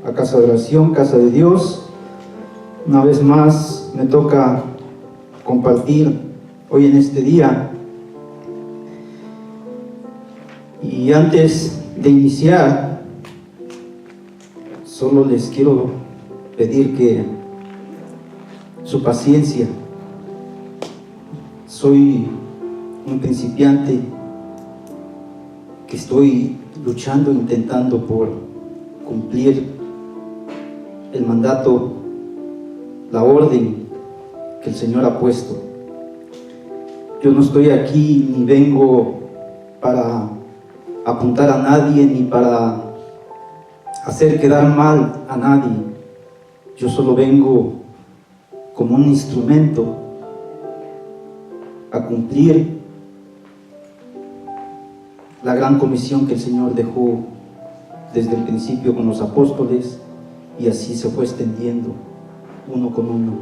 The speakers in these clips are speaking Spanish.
a Casa de Oración, Casa de Dios. Una vez más me toca compartir hoy en este día. Y antes de iniciar, solo les quiero pedir que su paciencia. Soy un principiante que estoy luchando, intentando por cumplir el mandato, la orden que el Señor ha puesto. Yo no estoy aquí ni vengo para apuntar a nadie ni para hacer quedar mal a nadie. Yo solo vengo como un instrumento a cumplir la gran comisión que el Señor dejó desde el principio con los apóstoles, y así se fue extendiendo uno con uno,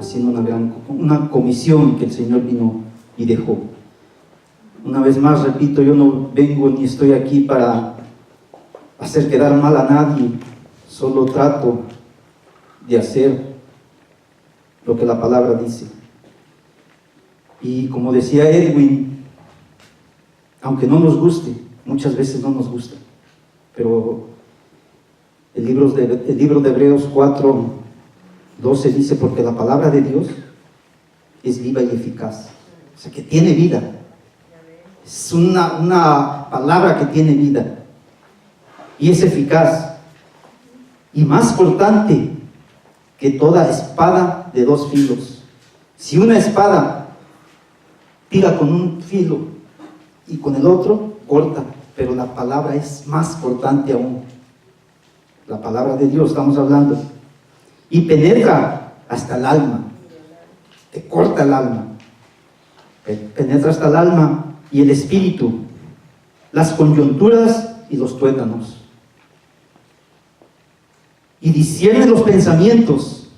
haciendo una comisión que el Señor vino y dejó. Una vez más repito, yo no vengo ni estoy aquí para hacer quedar mal a nadie, solo trato de hacer lo que la palabra dice. Y como decía Edwin, aunque no nos guste, muchas veces no nos gusta, pero el libro de Hebreos 4:12 dice: porque la palabra de Dios es viva y eficaz, o sea que tiene vida, es una palabra que tiene vida y es eficaz y más cortante que toda espada de dos filos. Si una espada tira con un filo y con el otro corta, pero la palabra es más cortante aún. La palabra de Dios estamos hablando, y penetra hasta el alma, te corta el alma, penetra hasta el alma y el espíritu, las coyunturas y los tuétanos, y discierne los pensamientos,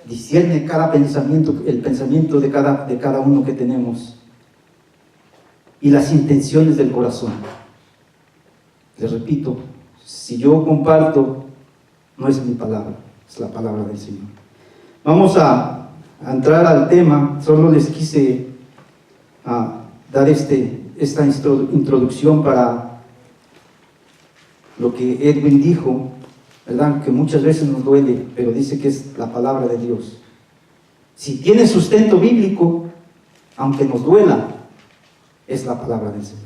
discierne cada pensamiento, el pensamiento de cada uno que tenemos, y las intenciones del corazón. Les repito, si yo comparto, no es mi palabra, es la palabra del Señor. Vamos a entrar al tema. Solo les quise dar esta introducción para lo que Edwin dijo, ¿verdad? Que muchas veces nos duele, pero dice que es la palabra de Dios. Si tiene sustento bíblico, aunque nos duela, es la palabra del Señor.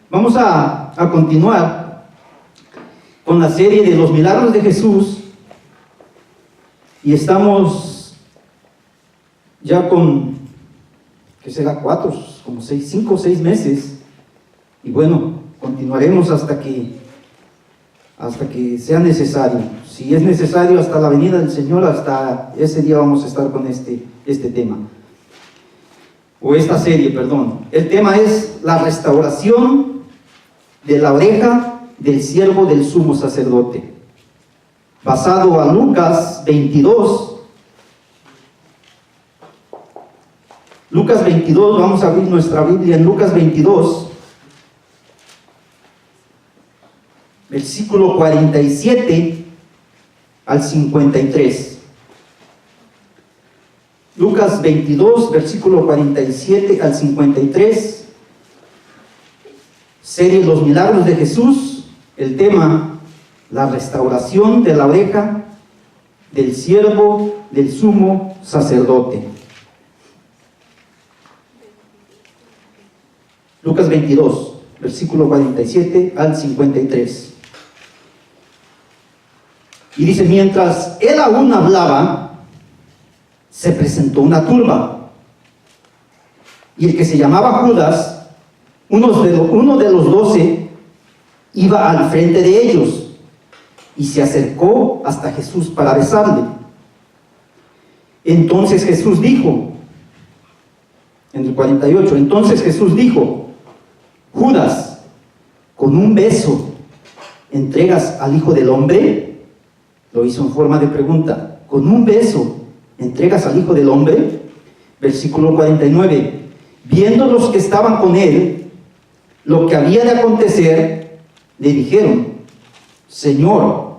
Vamos a continuar con la serie de los milagros de Jesús, y estamos ya con, ¿qué será? 5 o 6 meses, y bueno, continuaremos hasta que sea necesario. Si es necesario, hasta la venida del Señor, hasta ese día vamos a estar con este tema. O esta serie, perdón. El tema es la restauración de la oreja del siervo del sumo sacerdote, basado a Lucas 22. Lucas 22, vamos a abrir nuestra Biblia en Lucas 22, versículo 47 al 53. Lucas 22, versículo 47 al 53, serie Los milagros de Jesús, el tema, la restauración de la oreja del siervo del sumo sacerdote. Lucas 22, versículo 47 al 53. Y dice: mientras él aún hablaba, se presentó una turba, y el que se llamaba Judas, uno de los 12, iba al frente de ellos, y se acercó hasta Jesús para besarle. Entonces Jesús dijo, en el 48, entonces Jesús dijo: Judas, ¿con un beso entregas al Hijo del Hombre? Lo hizo en forma de pregunta. ¿Con un beso entregas al Hijo del Hombre? Versículo 49. Viendo los que estaban con él lo que había de acontecer, le dijeron: Señor,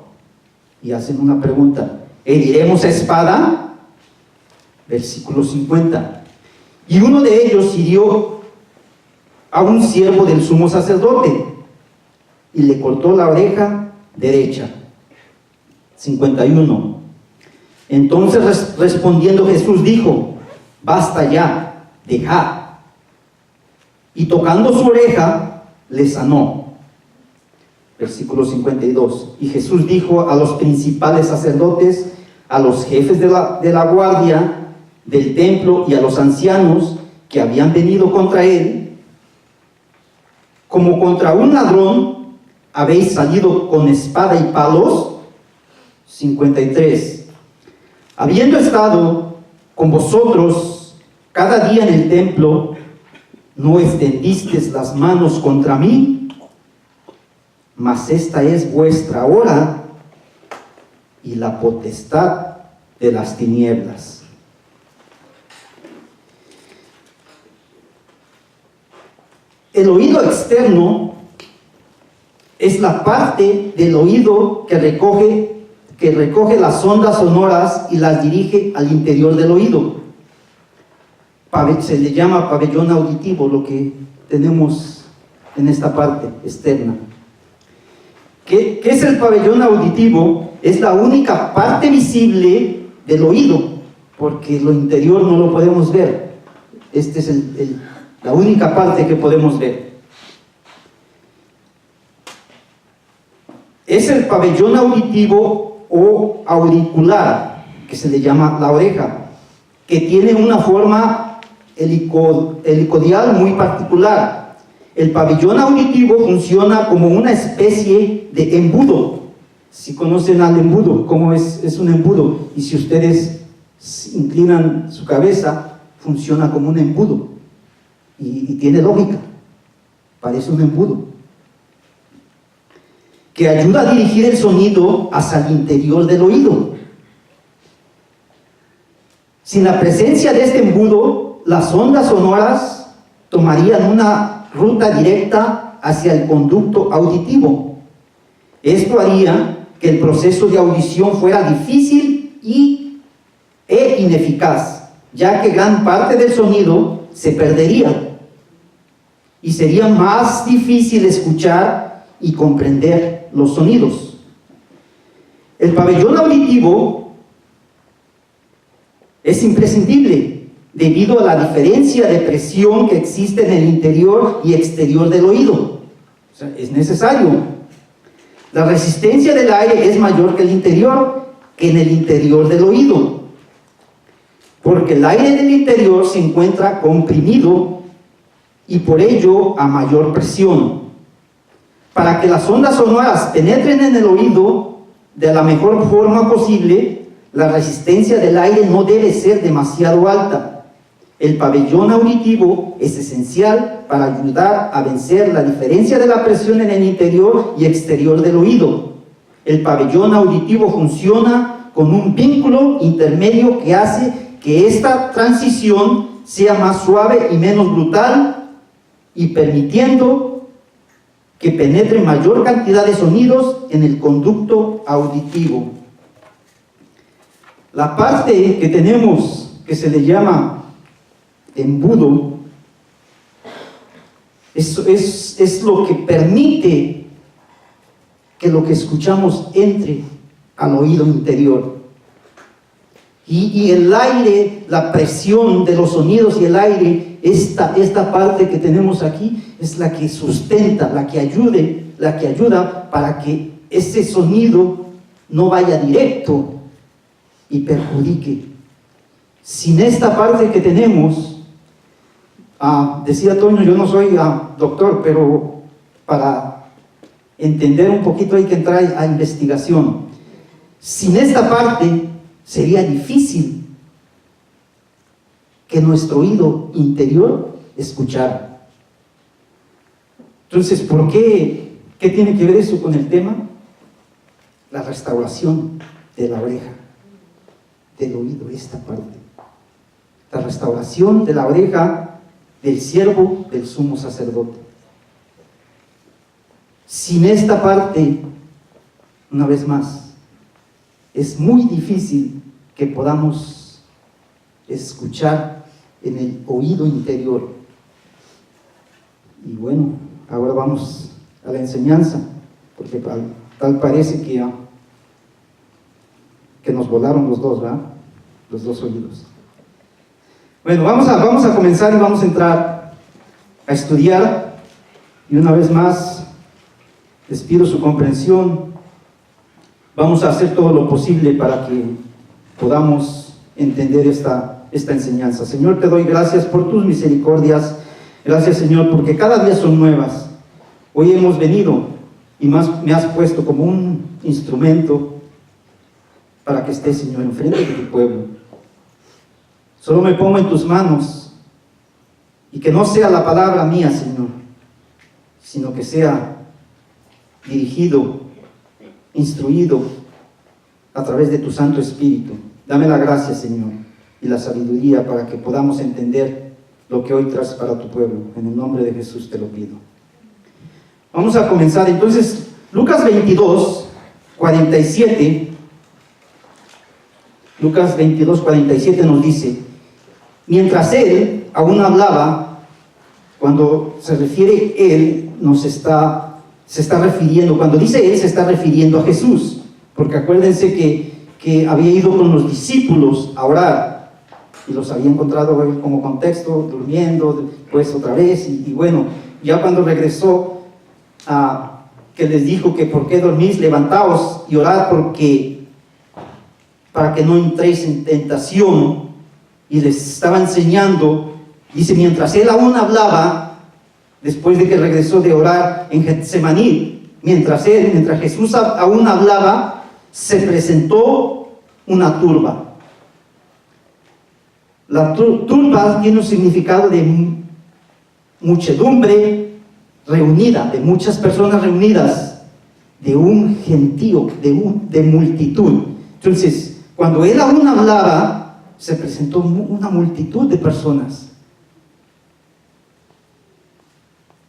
y hacen una pregunta: ¿heriremos a espada? Versículo 50. Y uno de ellos hirió a un siervo del sumo sacerdote y le cortó la oreja derecha. 51. Entonces respondiendo Jesús dijo: basta ya, dejad. Y tocando su oreja, le sanó. Versículo 52. Y Jesús dijo a los principales sacerdotes, a los jefes de la guardia del templo y a los ancianos que habían venido contra él: como contra un ladrón habéis salido con espada y palos. 53. Habiendo estado con vosotros cada día en el templo, ¿no extendisteis las manos contra mí? Mas esta es vuestra hora y la potestad de las tinieblas. El oído externo es la parte del oído que recoge las ondas sonoras y las dirige al interior del oído. Se le llama pabellón auditivo, lo que tenemos en esta parte externa. ¿Qué es el pabellón auditivo? Es la única parte visible del oído, porque lo interior no lo podemos ver. Esta es la única parte que podemos ver. Es el pabellón auditivo o auricular, que se le llama la oreja, que tiene una forma helicodial muy particular. El pabellón auditivo funciona como una especie de embudo. Si conocen al embudo, ¿cómo es un embudo? Y si ustedes inclinan su cabeza, funciona como un embudo. Y tiene lógica. Parece un embudo que ayuda a dirigir el sonido hacia el interior del oído. Sin la presencia de este embudo, las ondas sonoras tomarían una ruta directa hacia el conducto auditivo. Esto haría que el proceso de audición fuera difícil e ineficaz, ya que gran parte del sonido se perdería y sería más difícil escuchar y comprender los sonidos. El pabellón auditivo es imprescindible debido a la diferencia de presión que existe en el interior y exterior del oído. O sea, es necesario. La resistencia del aire es mayor que el interior, que en el interior del oído, porque el aire del interior se encuentra comprimido y por ello a mayor presión. Para que las ondas sonoras penetren en el oído de la mejor forma posible, la resistencia del aire no debe ser demasiado alta. El pabellón auditivo es esencial para ayudar a vencer la diferencia de la presión en el interior y exterior del oído. El pabellón auditivo funciona con un vínculo intermedio que hace que esta transición sea más suave y menos brutal, y permitiendo que penetre mayor cantidad de sonidos en el conducto auditivo. La parte que tenemos, que se le llama embudo, es lo que permite que lo que escuchamos entre al oído interior. Y el aire, la presión de los sonidos y el aire, esta parte que tenemos aquí, es la que sustenta, la que ayuda para que ese sonido no vaya directo y perjudique. Sin esta parte que tenemos, decía Toño, yo no soy doctor, pero para entender un poquito hay que entrar a investigación. Sin esta parte sería difícil que nuestro oído interior escuchara. Entonces, ¿por qué? ¿Qué tiene que ver eso con el tema? La restauración de la oreja, del oído, esta parte. La restauración de la oreja del siervo del sumo sacerdote. Sin esta parte, una vez más, es muy difícil que podamos escuchar en el oído interior. Y bueno, ahora vamos a la enseñanza, porque tal parece que nos volaron los dos, ¿verdad? Los dos oídos. Bueno, vamos a comenzar y vamos a entrar a estudiar, y una vez más les pido su comprensión. Vamos a hacer todo lo posible para que podamos entender esta enseñanza. Señor, te doy gracias por tus misericordias. Gracias, Señor, porque cada día son nuevas. Hoy hemos venido y me has puesto como un instrumento para que estés, Señor, enfrente de tu pueblo. Solo me pongo en tus manos, y que no sea la palabra mía, Señor, sino que sea dirigido, instruido a través de tu Santo Espíritu. Dame la gracia, Señor, y la sabiduría para que podamos entender lo que hoy traes para tu pueblo. En el nombre de Jesús te lo pido. Vamos a comenzar entonces. Lucas 22, 47. Lucas 22, 47 nos dice: mientras él aún hablaba, cuando se refiere él, se está refiriendo, cuando dice él, se está refiriendo a Jesús, porque acuérdense que había ido con los discípulos a orar, y los había encontrado como contexto, durmiendo, pues otra vez, y bueno, ya cuando regresó, que les dijo que por qué dormís, levantaos y orad para que no entréis en tentación, y les estaba enseñando. Dice, mientras él aún hablaba, después de que regresó de orar en Getsemaní, mientras Jesús aún hablaba, se presentó una turba. La turba tiene un significado de muchedumbre reunida, de muchas personas reunidas, de un gentío, de multitud. Entonces, cuando él aún hablaba, se presentó una multitud de personas.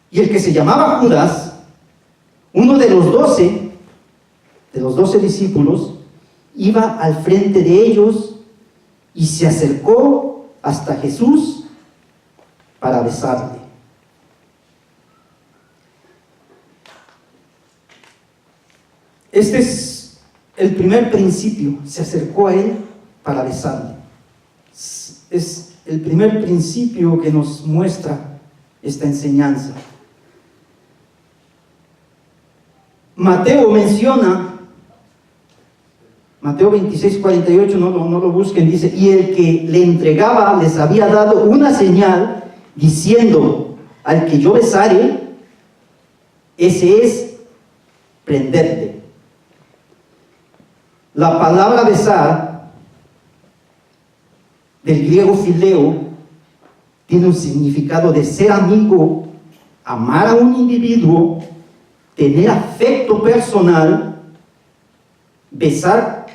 Y el que se llamaba Judas, uno de los 12 discípulos, iba al frente de ellos y se acercó hasta Jesús para besarle. Este es el primer principio, se acercó a él para besarle. Es el primer principio que nos muestra esta enseñanza. Mateo menciona, Mateo 26, 48, no lo busquen, dice: y el que le entregaba les había dado una señal, diciendo: al que yo besare, ese es, prendedle. La palabra besar, del griego fileo, tiene un significado de ser amigo, amar a un individuo, tener afecto personal, besar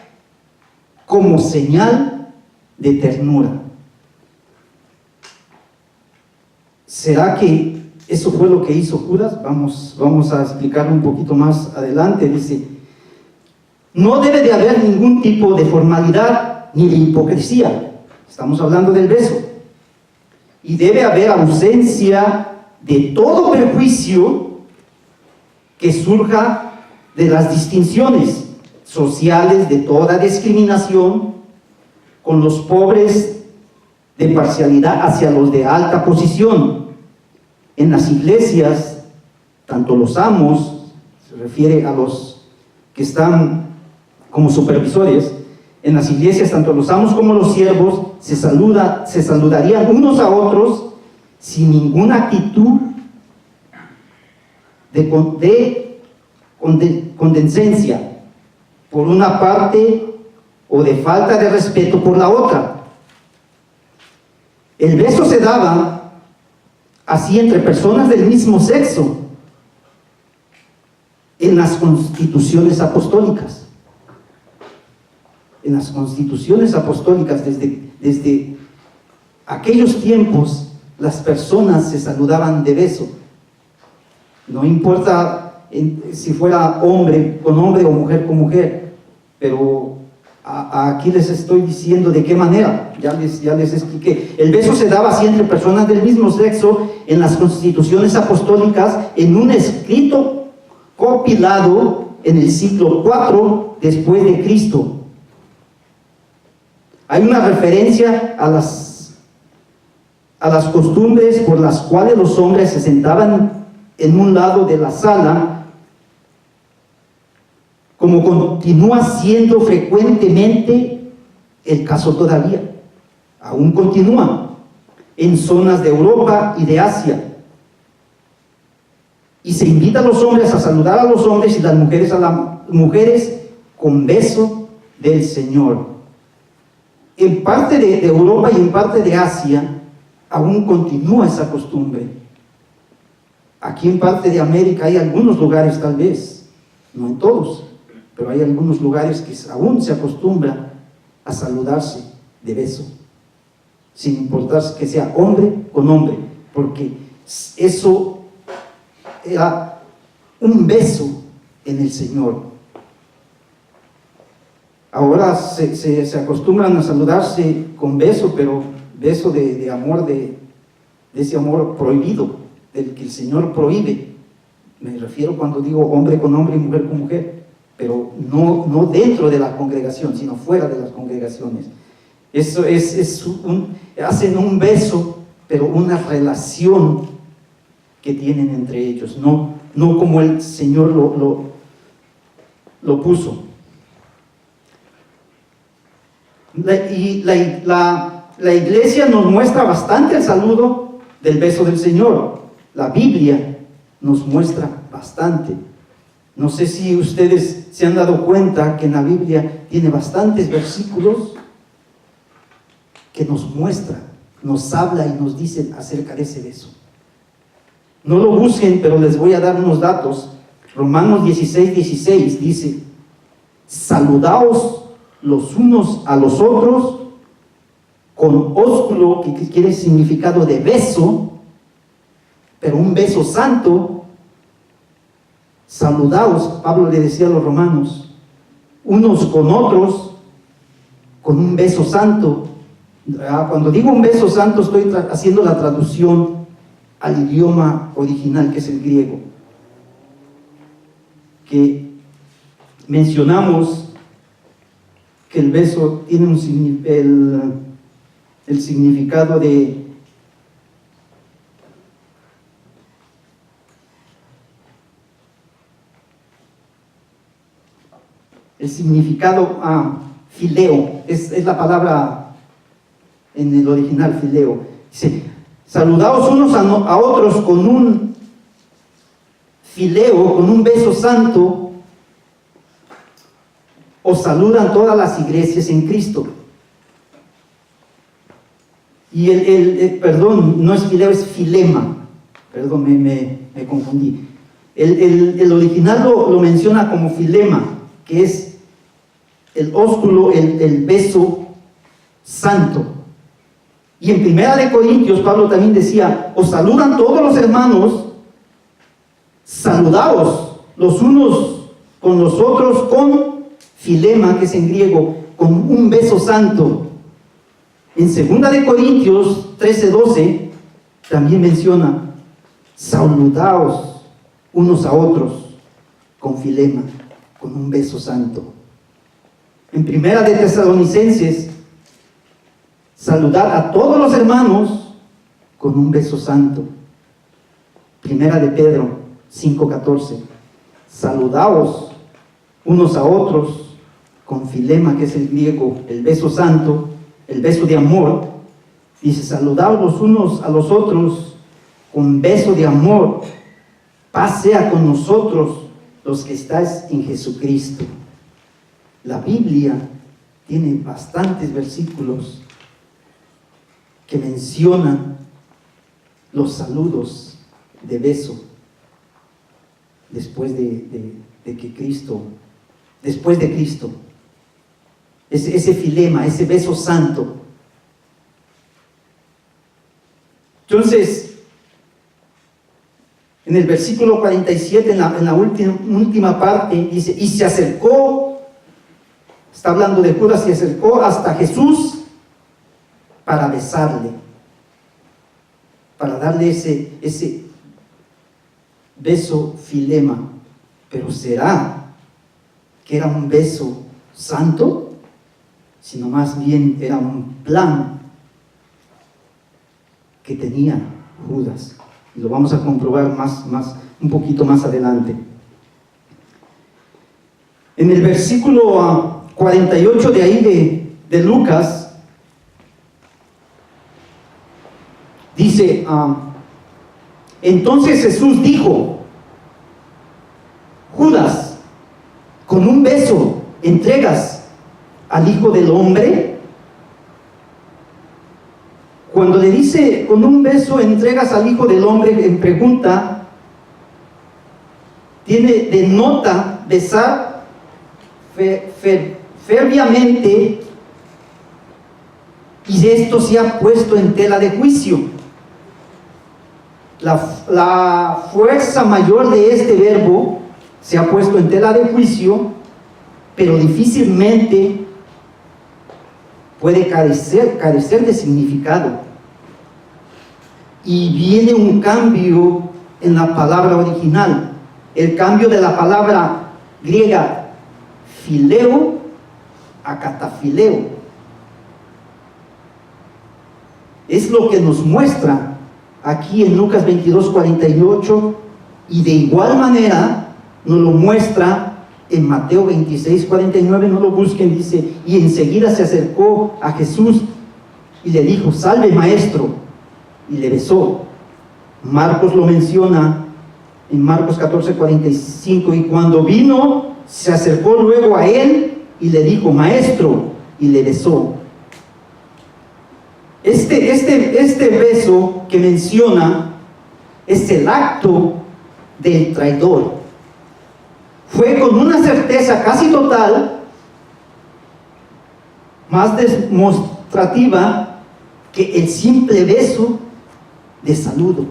como señal de ternura. ¿Será que eso fue lo que hizo Judas? Vamos a explicarlo un poquito más adelante. Dice: no debe de haber ningún tipo de formalidad ni de hipocresía. Estamos hablando del beso. Y debe haber ausencia de todo perjuicio que surja de las distinciones sociales, de toda discriminación, con los pobres, de parcialidad hacia los de alta posición. En las iglesias, tanto los amos, se refiere a los que están como supervisores, en las iglesias, tanto los amos como los siervos se saludarían unos a otros sin ninguna actitud de condescendencia por una parte o de falta de respeto por la otra. El beso se daba así entre personas del mismo sexo en las constituciones apostólicas. En las constituciones apostólicas, desde aquellos tiempos, las personas se saludaban de beso. No importa si fuera hombre con hombre o mujer con mujer, pero Aquí les estoy diciendo de qué manera, ya les expliqué. El beso se daba así entre personas del mismo sexo en las constituciones apostólicas, en un escrito compilado en el siglo IV después de Cristo. Hay una referencia a las costumbres por las cuales los hombres se sentaban en un lado de la sala, como continúa siendo frecuentemente el caso todavía. Aún continúa en zonas de Europa y de Asia. Y se invita a los hombres a saludar a los hombres y las mujeres a las mujeres con beso del Señor. En parte de Europa y en parte de Asia aún continúa esa costumbre. Aquí en parte de América hay algunos lugares, tal vez, no en todos, pero hay algunos lugares que aún se acostumbra a saludarse de beso, sin importar que sea hombre con hombre, porque eso era un beso en el Señor. Ahora se acostumbran a saludarse con beso, pero beso de amor, de ese amor prohibido, del que el Señor prohíbe. Me refiero cuando digo hombre con hombre y mujer con mujer, pero no dentro de la congregación, sino fuera de las congregaciones. Eso hacen un beso, pero una relación que tienen entre ellos, no como el Señor lo puso. La iglesia nos muestra bastante el saludo del beso del Señor. La Biblia nos muestra bastante. No sé si ustedes se han dado cuenta que en la Biblia tiene bastantes versículos que nos muestra, nos habla y nos dice acerca de ese beso. No lo busquen, pero les voy a dar unos datos. Romanos 16:16 dice: saludaos los unos a los otros con ósculo, que quiere significado de beso, pero un beso santo. Saludaos, Pablo le decía a los romanos, unos con otros con un beso santo. Cuando digo un beso santo, estoy haciendo la traducción al idioma original, que es el griego, que mencionamos que el beso tiene el significado de fileo, es la palabra en el original, fileo. Dice: saludaos unos a otros con un fileo, con un beso santo. Os saludan todas las iglesias en Cristo. Y perdón, no es fileo, es filema. Perdón, me confundí. El original lo menciona como filema, que es el ósculo, el beso santo. Y en 1 Corintios, Pablo también decía: os saludan todos los hermanos, saludaos los unos con los otros con filema, que es en griego, con un beso santo. En 2 Corintios 13:12 también menciona: saludaos unos a otros con filema, con un beso santo. En 1 Tesalonicenses: saludad a todos los hermanos con un beso santo. 1 Pedro 5:14: saludaos unos a otros con filema, que es el griego, el beso santo, el beso de amor. Dice: saludaos los unos a los otros con beso de amor. Paz sea con nosotros los que estáis en Jesucristo. La Biblia tiene bastantes versículos que mencionan los saludos de beso después de Cristo. Ese filema, ese beso santo. Entonces, en el versículo 47, en la última parte, dice: y se acercó, está hablando de Judas, se acercó hasta Jesús para besarle, para darle ese beso filema. Pero ¿será que era un beso santo? Sino más bien era un plan que tenía Judas. Y lo vamos a comprobar un poquito más adelante. En el versículo 48 de ahí de Lucas, dice, entonces Jesús dijo, Judas, ¿con un beso entregas al Hijo del Hombre? Cuando le dice, con un beso entregas al Hijo del Hombre, en pregunta, denota besar ferviamente, y esto se ha puesto en tela de juicio. La fuerza mayor de este verbo se ha puesto en tela de juicio, pero difícilmente puede carecer de significado. Y viene un cambio en la palabra original, el cambio de la palabra griega fileo a catafileo. Es lo que nos muestra aquí en Lucas 22:48, y de igual manera nos lo muestra en Mateo 26:49. No lo busquen, dice, y enseguida se acercó a Jesús y le dijo, salve maestro, y le besó. Marcos lo menciona en Marcos 14:45, y cuando vino se acercó luego a él y le dijo, maestro, y le besó. Este beso que menciona es el acto del traidor. Fue con una certeza casi total, más demostrativa que el simple beso de saludo.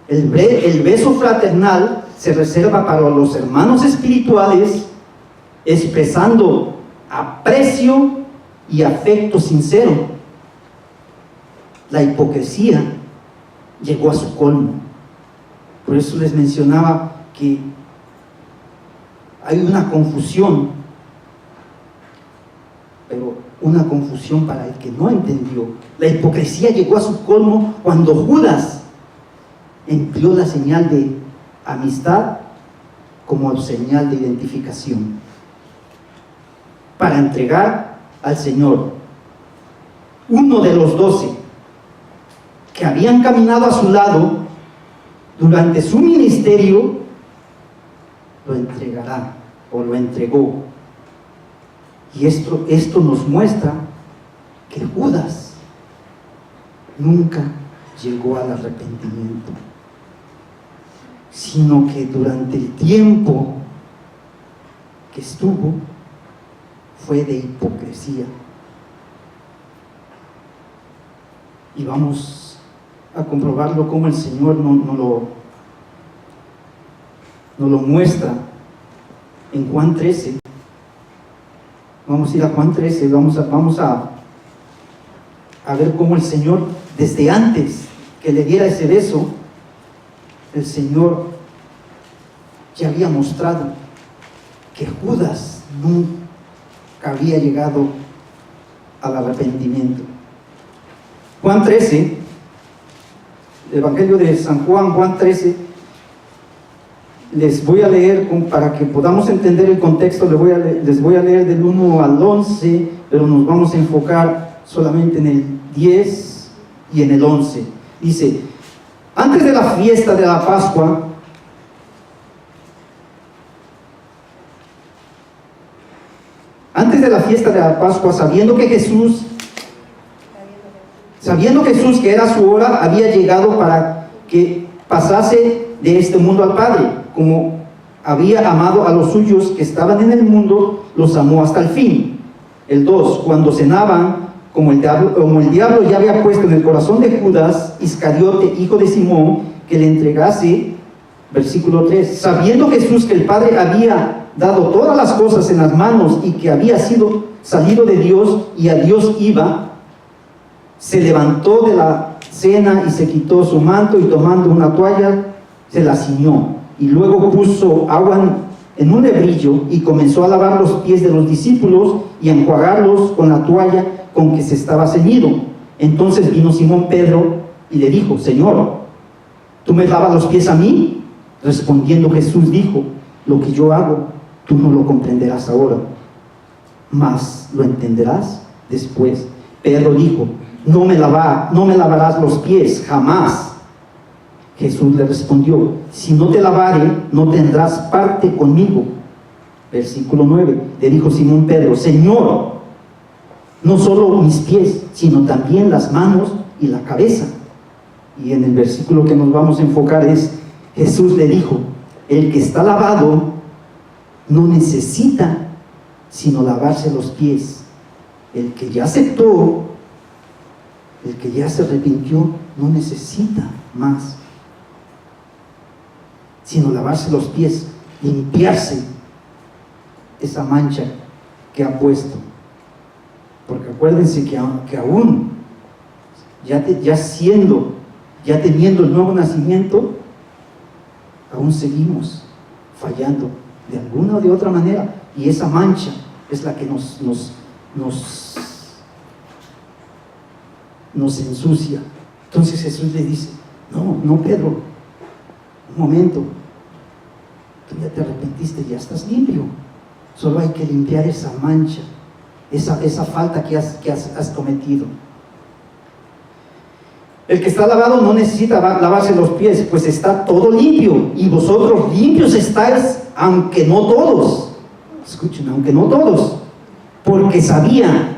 El beso fraternal se reserva para los hermanos espirituales, expresando aprecio y afecto sincero. La hipocresía llegó a su colmo. Por eso les mencionaba que hay una confusión, pero una confusión para el que no entendió. La hipocresía llegó a su colmo cuando Judas empleó la señal de amistad como señal de identificación para entregar al Señor. Uno de los 12 que habían caminado a su lado durante su ministerio lo entregará o lo entregó. Y esto nos muestra que Judas nunca llegó al arrepentimiento, sino que durante el tiempo que estuvo fue de hipocresía. Y vamos a comprobarlo como el Señor nos lo muestra en Juan 13. Vamos a ir a Juan 13, vamos a ver cómo el Señor, desde antes que le diera ese beso, el Señor ya había mostrado que Judas nunca había llegado al arrepentimiento. Juan 13, el Evangelio de San Juan, Juan 13, les voy a leer para que podamos entender el contexto. Les voy a leer del 1 al 11, pero nos vamos a enfocar solamente en el 10 y en el 11. Dice, antes de la fiesta de la Pascua, sabiendo que Jesús, que era su hora, había llegado para que pasase de este mundo al Padre, como había amado a los suyos que estaban en el mundo, los amó hasta el fin. El 2, cuando cenaban, como el diablo ya había puesto en el corazón de Judas Iscariote, hijo de Simón, que le entregase, versículo 3, sabiendo Jesús que el Padre había dado todas las cosas en las manos y que había sido salido de Dios y a Dios iba, se levantó de la cena y se quitó su manto y tomando una toalla se la ciñó y luego puso agua en un lebrillo y comenzó a lavar los pies de los discípulos y a enjuagarlos con la toalla con que se estaba ceñido. Entonces vino Simón Pedro y le dijo: Señor, ¿tú me lavas los pies a mí? Respondiendo Jesús dijo: lo que yo hago, tú no lo comprenderás ahora, mas lo entenderás después. Pedro dijo: no me lavarás los pies, jamás. Jesús le respondió: si no te lavare, no tendrás parte conmigo. Versículo 9, le dijo Simón Pedro: Señor, no solo mis pies, sino también las manos y la cabeza. Y en el versículo que nos vamos a enfocar es: Jesús le dijo: el que está lavado no necesita sino lavarse los pies. El que ya aceptó, el que ya se arrepintió, no necesita más sino lavarse los pies, limpiarse esa mancha que ha puesto. Porque acuérdense que aún ya teniendo el nuevo nacimiento, aún seguimos fallando de alguna o de otra manera, y esa mancha es la que nos ensucia. Entonces Jesús le dice: no Pedro, un momento, tú ya te arrepentiste, ya estás limpio, solo hay que limpiar esa mancha, esa falta que has cometido. El que está lavado no necesita lavarse los pies, pues está todo limpio, y vosotros limpios estáis, aunque no todos. Escuchen, aunque no todos, porque sabía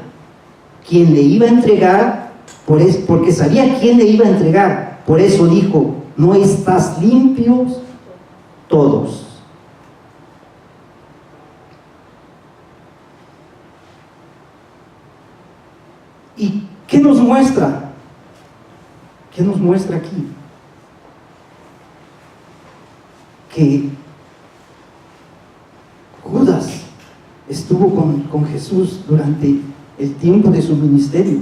quién le iba a entregar, porque sabía quién le iba a entregar, por eso dijo: no estás limpios todos. ¿Y qué nos muestra? ¿Qué nos muestra aquí? Que Judas estuvo con Jesús durante el tiempo de su ministerio.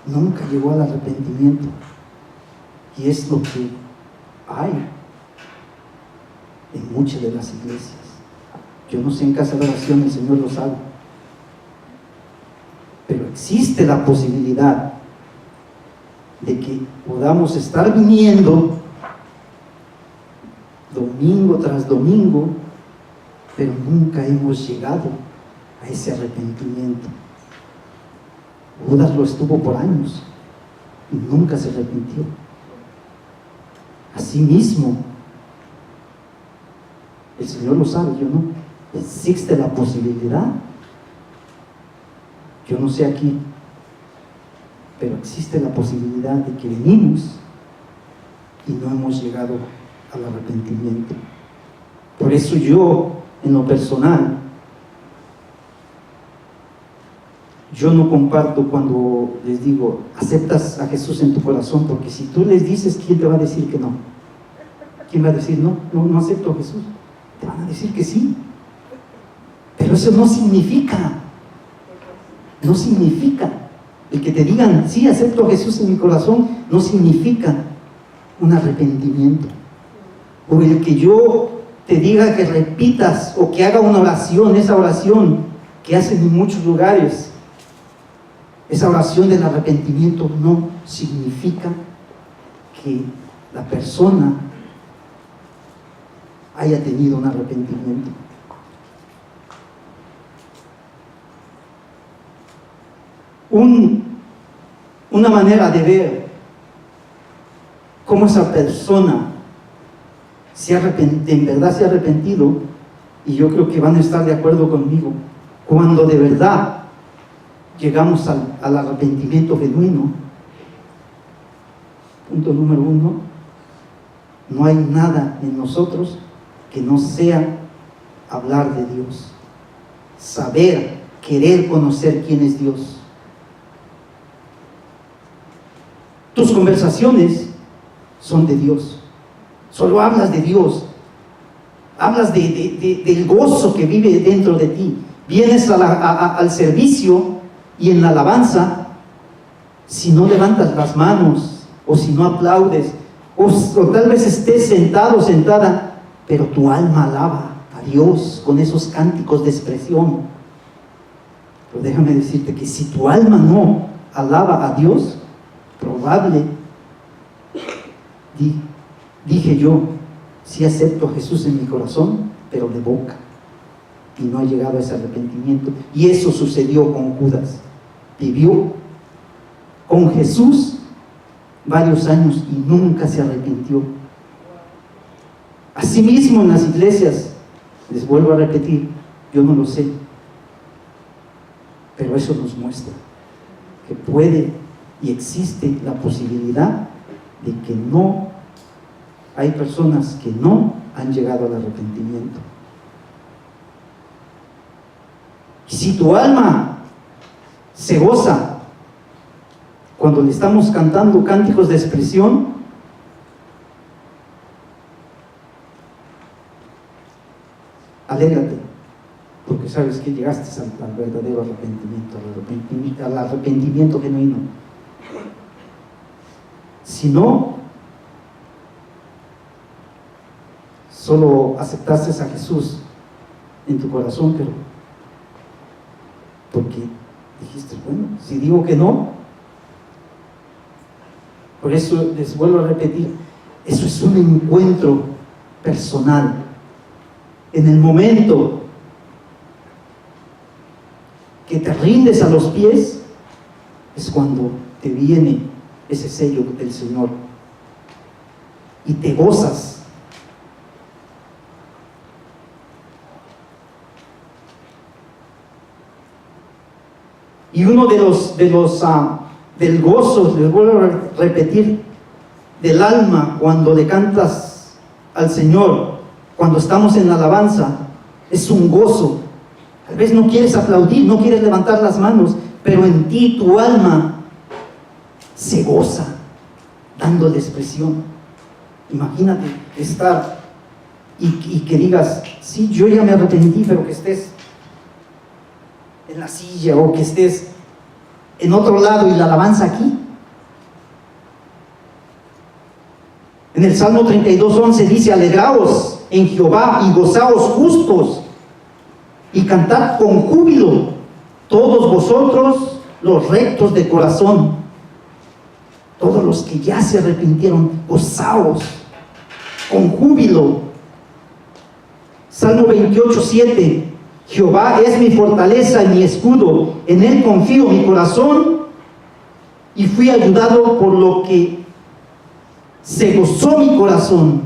Nunca llegó al arrepentimiento. Y es lo que hay en muchas de las iglesias. Yo no sé en casa de oración, el Señor lo sabe. Pero existe la posibilidad de que podamos estar viniendo domingo tras domingo, pero nunca hemos llegado a ese arrepentimiento. Judas lo estuvo por años y nunca se arrepintió. Asimismo, el Señor lo sabe, yo no. Existe la posibilidad, yo no sé aquí, pero existe la posibilidad de que venimos y no hemos llegado al arrepentimiento. Por eso yo, en lo personal, yo no comparto cuando les digo: aceptas a Jesús en tu corazón, porque si tú les dices, ¿quién te va a decir que no? ¿Quién va a decir no acepto a Jesús? Te van a decir que sí, pero eso no significa el que te digan: sí, acepto a Jesús en mi corazón, no significa un arrepentimiento. O el que yo te diga que repitas o que haga una oración, esa oración que hacen en muchos lugares, esa oración del arrepentimiento, no significa que la persona haya tenido un arrepentimiento. Una manera de ver cómo esa persona en verdad se ha arrepentido, y yo creo que van a estar de acuerdo conmigo, cuando de verdad llegamos al arrepentimiento genuino. Punto número 1: no hay nada en nosotros que no sea hablar de Dios, saber, querer conocer quién es Dios. Tus conversaciones son de Dios, solo hablas de Dios. hablas del gozo que vive dentro de ti. Vienes al servicio y en la alabanza, si no levantas las manos, o si no aplaudes, o tal vez estés sentado, sentada, pero tu alma alaba a Dios con esos cánticos de expresión. Pero déjame decirte que si tu alma no alaba a Dios, probable, dije yo, sí acepto a Jesús en mi corazón, pero de boca, y no ha llegado a ese arrepentimiento. Y eso sucedió con Judas. Vivió con Jesús varios años y nunca se arrepintió. Asimismo, en las iglesias, les vuelvo a repetir, yo no lo sé, pero eso nos muestra que puede y existe la posibilidad de que no hay personas que no han llegado al arrepentimiento. Y si tu alma se goza cuando le estamos cantando cánticos de expresión, alégrate, porque sabes que llegaste al verdadero arrepentimiento, al arrepentimiento genuino. Si no, solo aceptaste a Jesús en tu corazón, pero porque dijiste, bueno, si digo que no, por eso les vuelvo a repetir, eso es un encuentro personal. En el momento que te rindes a los pies, es cuando te viene ese sello del Señor y te gozas. Y uno del gozo, les vuelvo a repetir, del alma cuando le cantas al Señor, cuando estamos en la alabanza, es un gozo. Tal vez no quieres aplaudir, no quieres levantar las manos, pero en ti tu alma se goza dándole expresión. Imagínate estar y que digas, sí, yo ya me arrepentí, pero que estés en la silla o que estés en otro lado y la alabanza aquí. En el Salmo 32:11 dice, alegraos en Jehová y gozaos justos y cantad con júbilo todos vosotros los rectos de corazón. Todos los que ya se arrepintieron, gozaos con júbilo. Salmo 28:7, Jehová es mi fortaleza y mi escudo, en él confío mi corazón y fui ayudado, por lo que se gozó mi corazón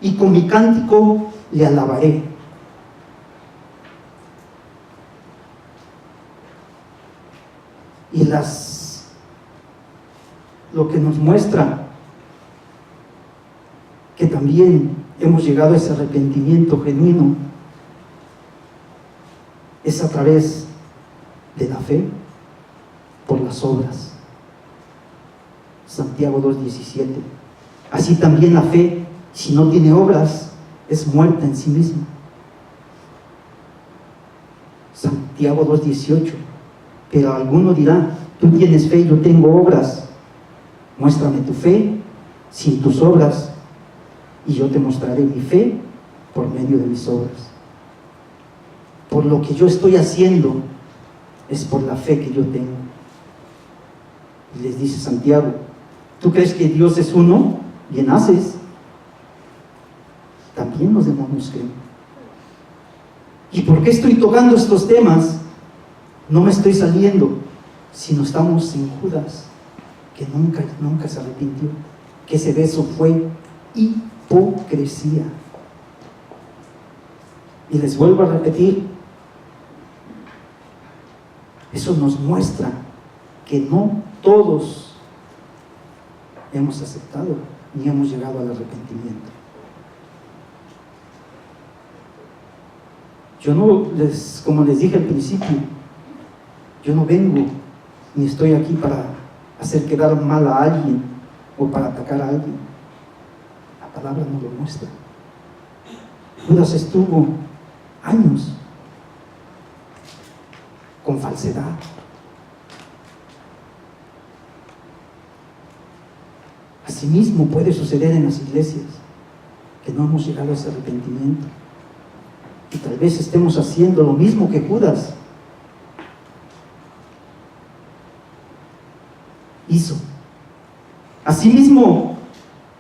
y con mi cántico le alabaré. Y lo que nos muestra que también hemos llegado a ese arrepentimiento genuino es a través de la fe por las obras. Santiago 2:17. Así también la fe, si no tiene obras, es muerta en sí misma. Santiago 2:18. Pero alguno dirá, tú tienes fe y yo tengo obras. Muéstrame tu fe sin tus obras y yo te mostraré mi fe por medio de mis obras. Por lo que yo estoy haciendo es por la fe que yo tengo. Y les dice Santiago, ¿tú crees que Dios es uno? Bien haces. También los demonios creen. ¿Y por qué estoy tocando estos temas? No me estoy saliendo, sino estamos en Judas, que nunca se arrepintió, que ese beso fue hipocresía. Y les vuelvo a repetir, eso nos muestra que no todos hemos aceptado ni hemos llegado al arrepentimiento. Yo no como les dije al principio, yo no vengo ni estoy aquí para hacer quedar mal a alguien o para atacar a alguien. La palabra no lo muestra. Judas estuvo años con falsedad. Asimismo puede suceder en las iglesias que no hemos llegado a ese arrepentimiento y tal vez estemos haciendo lo mismo que Judas hizo. Asimismo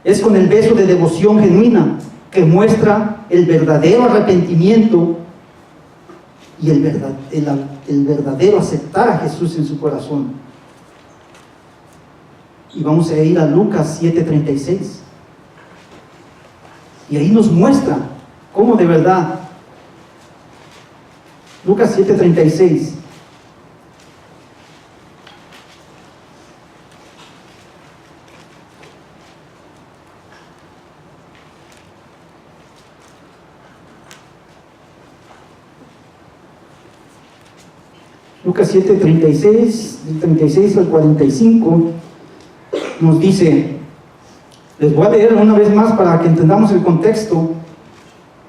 es con el beso de devoción genuina que muestra el verdadero arrepentimiento y el verdadero aceptar a Jesús en su corazón. Y vamos a ir a Lucas 7:36. Y ahí nos muestra cómo de verdad. Lucas 7:36. Lucas 7:36, del 36 al 45, nos dice, les voy a leer una vez más para que entendamos el contexto.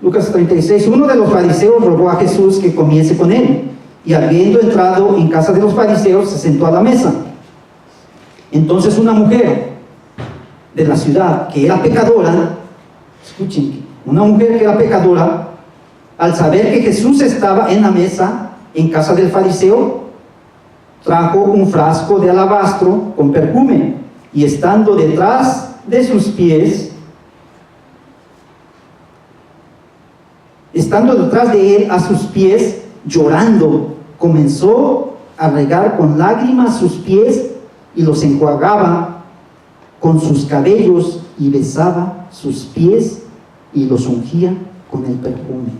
Lucas 36, uno de los fariseos rogó a Jesús que comiese con él, y habiendo entrado en casa de los fariseos, se sentó a la mesa. Entonces una mujer de la ciudad, que era pecadora, escuchen, una mujer que era pecadora, al saber que Jesús estaba en la mesa, en casa del fariseo, trajo un frasco de alabastro con perfume, y estando detrás de sus pies, estando detrás de él a sus pies, llorando, comenzó a regar con lágrimas sus pies y los enjuagaba con sus cabellos y besaba sus pies y los ungía con el perfume.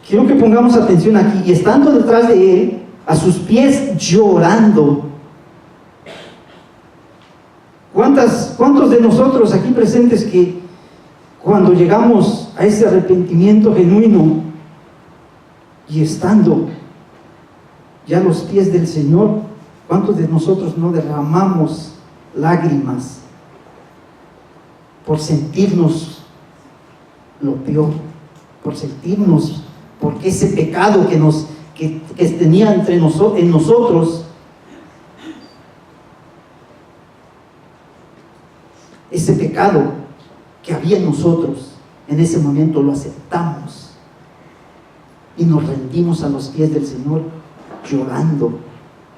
Quiero que pongamos atención aquí. Y estando detrás de él, a sus pies llorando. ¿Cuántos de nosotros aquí presentes que cuando llegamos a ese arrepentimiento genuino y estando ya a los pies del Señor, cuántos de nosotros no derramamos lágrimas por sentirnos lo peor, por sentirnos, porque ese pecado que tenía en nosotros, ese pecado que había en nosotros, en ese momento lo aceptamos y nos rendimos a los pies del Señor llorando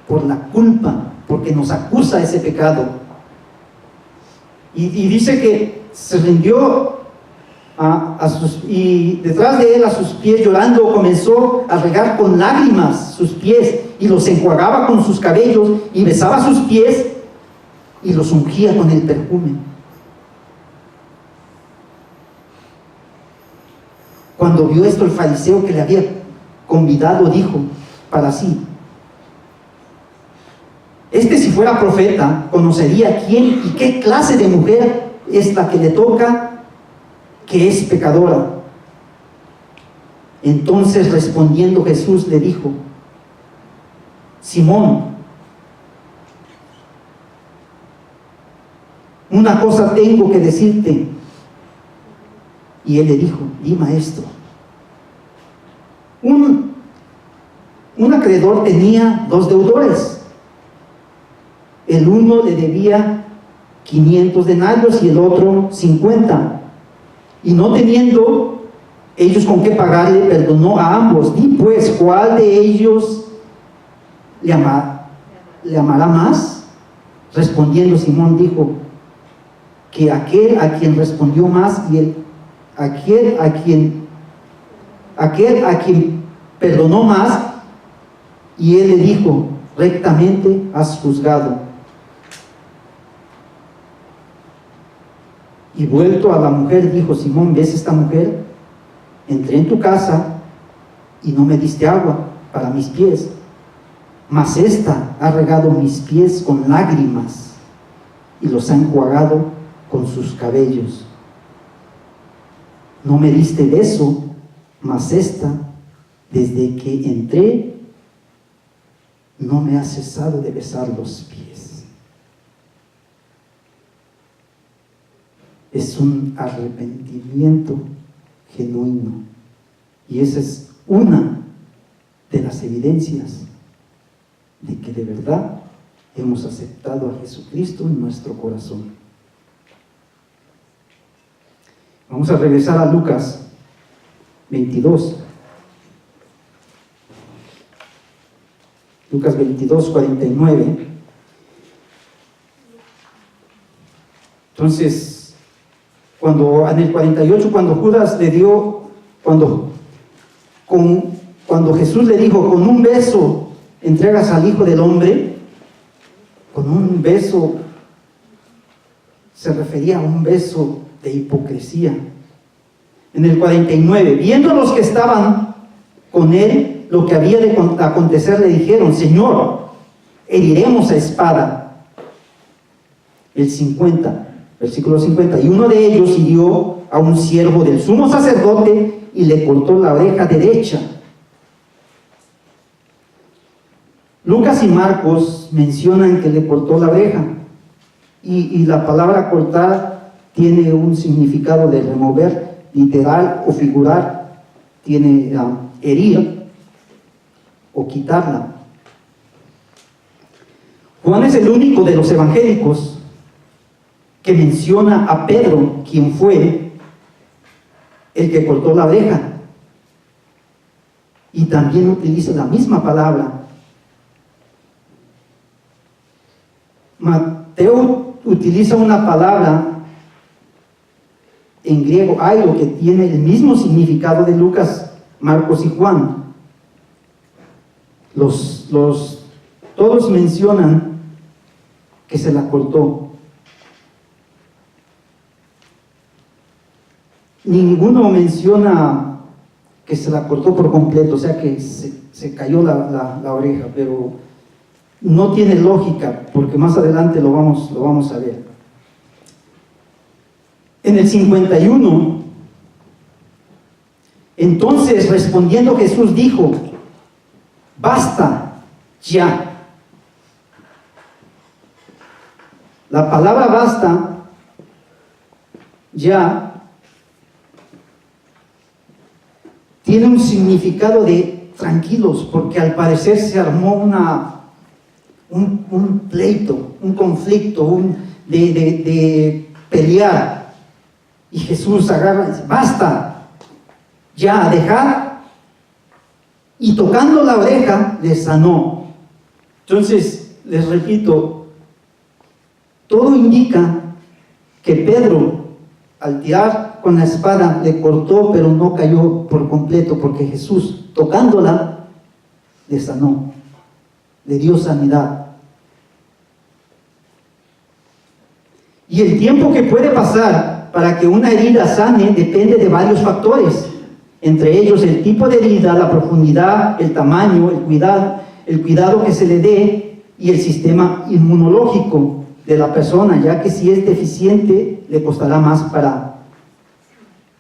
por la culpa, porque nos acusa ese pecado. Y dice que se rindió y detrás de él a sus pies llorando comenzó a regar con lágrimas sus pies y los enjuagaba con sus cabellos y besaba sus pies y los ungía con el perfume. Cuando vio esto el fariseo que le había convidado, dijo para sí: este, si fuera profeta, conocería quién y qué clase de mujer es la que le toca, que es pecadora. Entonces respondiendo Jesús le dijo: Simón, una cosa tengo que decirte. Y él le dijo: di, maestro. Un acreedor tenía 2 deudores. El uno le debía 500 denarios y el otro 50. Y no teniendo ellos con qué pagarle, perdonó a ambos. Di pues, ¿cuál de ellos le amará más? Respondiendo Simón dijo que aquel a quien respondió más, y aquel a quien perdonó más. Y él le dijo: rectamente has juzgado. Y vuelto a la mujer dijo Simón: ¿ves esta mujer? Entré en tu casa y no me diste agua para mis pies, mas ésta ha regado mis pies con lágrimas y los ha enjuagado con sus cabellos. No me diste beso, mas ésta, desde que entré, no me ha cesado de besar los pies. es un arrepentimiento genuino. Y esa es una de las evidencias de que de verdad hemos aceptado a Jesucristo en nuestro corazón. Vamos a regresar a Lucas 22. Lucas 22, 49. Entonces, en el 48, cuando Judas le dio, cuando Jesús le dijo, con un beso entregas al Hijo del Hombre, con un beso se refería a un beso de hipocresía. En el 49, viendo los que estaban con él lo que había de acontecer, le dijeron, Señor, heriremos a espada. El 50, versículo 50, y uno de ellos hirió a un siervo del sumo sacerdote y le cortó la oreja derecha. Lucas y Marcos mencionan que le cortó la oreja, y la palabra cortar tiene un significado de remover, literal o figurar, tiene herir o quitarla. Juan es el único de los evangélicos que menciona a Pedro, quien fue el que cortó la oreja, y también utiliza la misma palabra. Mateo utiliza una palabra en griego, airo, que tiene el mismo significado de Lucas, Marcos y Juan. Todos mencionan que se la cortó. Ninguno menciona que se la cortó por completo, o sea que se cayó la oreja, pero no tiene lógica, porque más adelante lo vamos a ver. En el 51, entonces respondiendo Jesús dijo, basta ya. La palabra basta ya tiene un significado de tranquilos, porque al parecer se armó un pleito, un conflicto, de pelear. Y Jesús agarra y dice, basta, ya, dejar. Y tocando la oreja, le sanó. Entonces, les repito, todo indica que Pedro, al tirar con la espada, le cortó, pero no cayó por completo, porque Jesús, tocándola, le sanó, le dio sanidad. Y el tiempo que puede pasar para que una herida sane depende de varios factores, entre ellos el tipo de herida, la profundidad, el tamaño, el cuidado que se le dé y el sistema inmunológico de la persona, ya que si es deficiente le costará más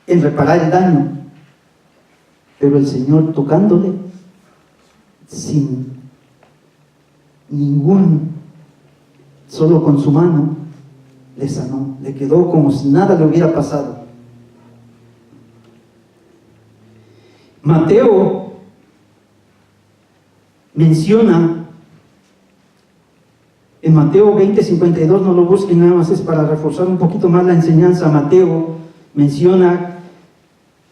en reparar el daño. Pero el Señor, tocándole sin solo con su mano, le sanó, le quedó como si nada le hubiera pasado. Mateo menciona, en Mateo 20:52, no lo busquen, nada más es para reforzar un poquito más la enseñanza. Mateo menciona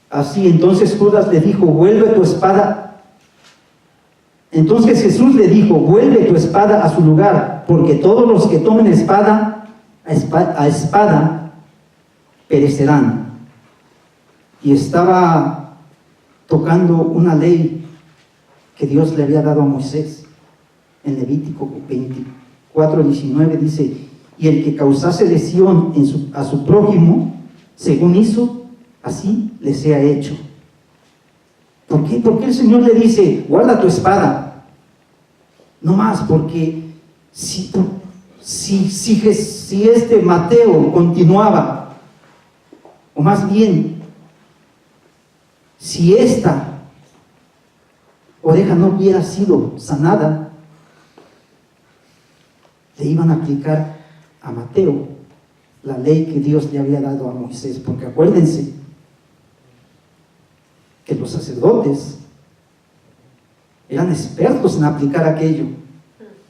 así, entonces Judas le dijo, vuelve tu espada. Entonces Jesús le dijo, vuelve tu espada a su lugar, porque todos los que tomen espada a espada perecerán. Y estaba tocando una ley que Dios le había dado a Moisés. En Levítico 24:19 dice, y el que causase lesión a su prójimo, según hizo, así le sea hecho. ¿Por qué? Porque el Señor le dice, guarda tu espada. No más, porque si este Mateo continuaba, o más bien, si esta oreja no hubiera sido sanada, le iban a aplicar a Mateo la ley que Dios le había dado a Moisés, porque acuérdense que los sacerdotes eran expertos en aplicar aquello,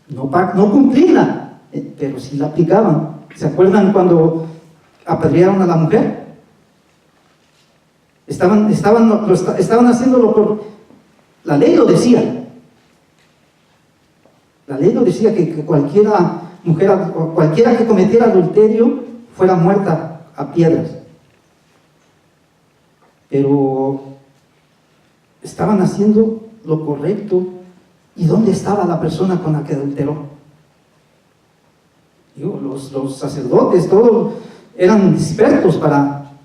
no cumplirla, pero sí la aplicaban. ¿Se acuerdan cuando apedrearon a la mujer? Estaban haciéndolo por... La ley lo decía. La ley lo decía que cualquiera mujer, cualquiera que cometiera adulterio fuera muerta a piedras. Pero estaban haciendo lo correcto. ¿Y dónde estaba la persona con la que adulteró? Los sacerdotes, todos eran expertos para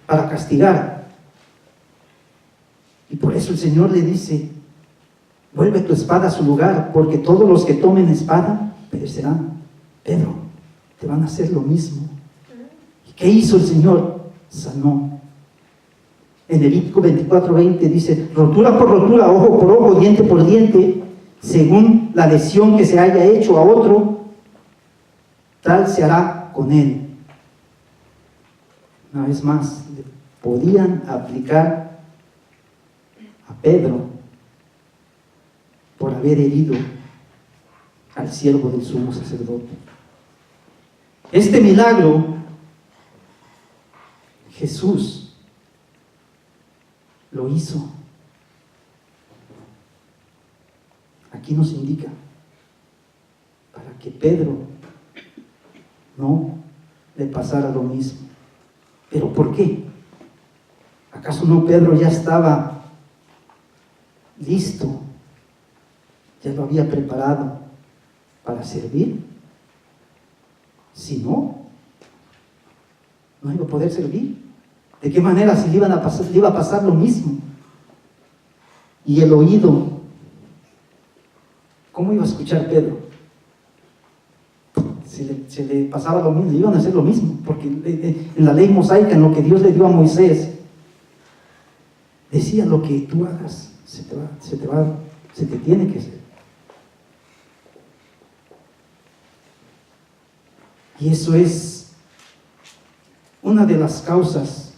castigar. Y por eso el Señor le dice: vuelve tu espada a su lugar, porque todos los que tomen espada perecerán. Pedro, te van a hacer lo mismo. ¿Y qué hizo el Señor? Sanó. En Levítico 24:20 dice: rotura por rotura, ojo por ojo, diente por diente, según la lesión que se haya hecho a otro, tal se hará con él. Una vez más, le podían aplicar a Pedro por haber herido al siervo del sumo sacerdote. Este milagro, Jesús lo hizo. Aquí nos indica para que Pedro no le pasara lo mismo. ¿Pero por qué? ¿Acaso no Pedro ya estaba listo? ¿Ya lo había preparado para servir? Si no, no iba a poder servir. ¿De qué manera si le iba a pasar lo mismo? Y el oído, ¿cómo iba a escuchar Pedro? Se le pasaba lo mismo, le iban a hacer lo mismo, porque en la ley mosaica, en lo que Dios le dio a Moisés, decía: lo que tú hagas, se te tiene que hacer. Y eso es una de las causas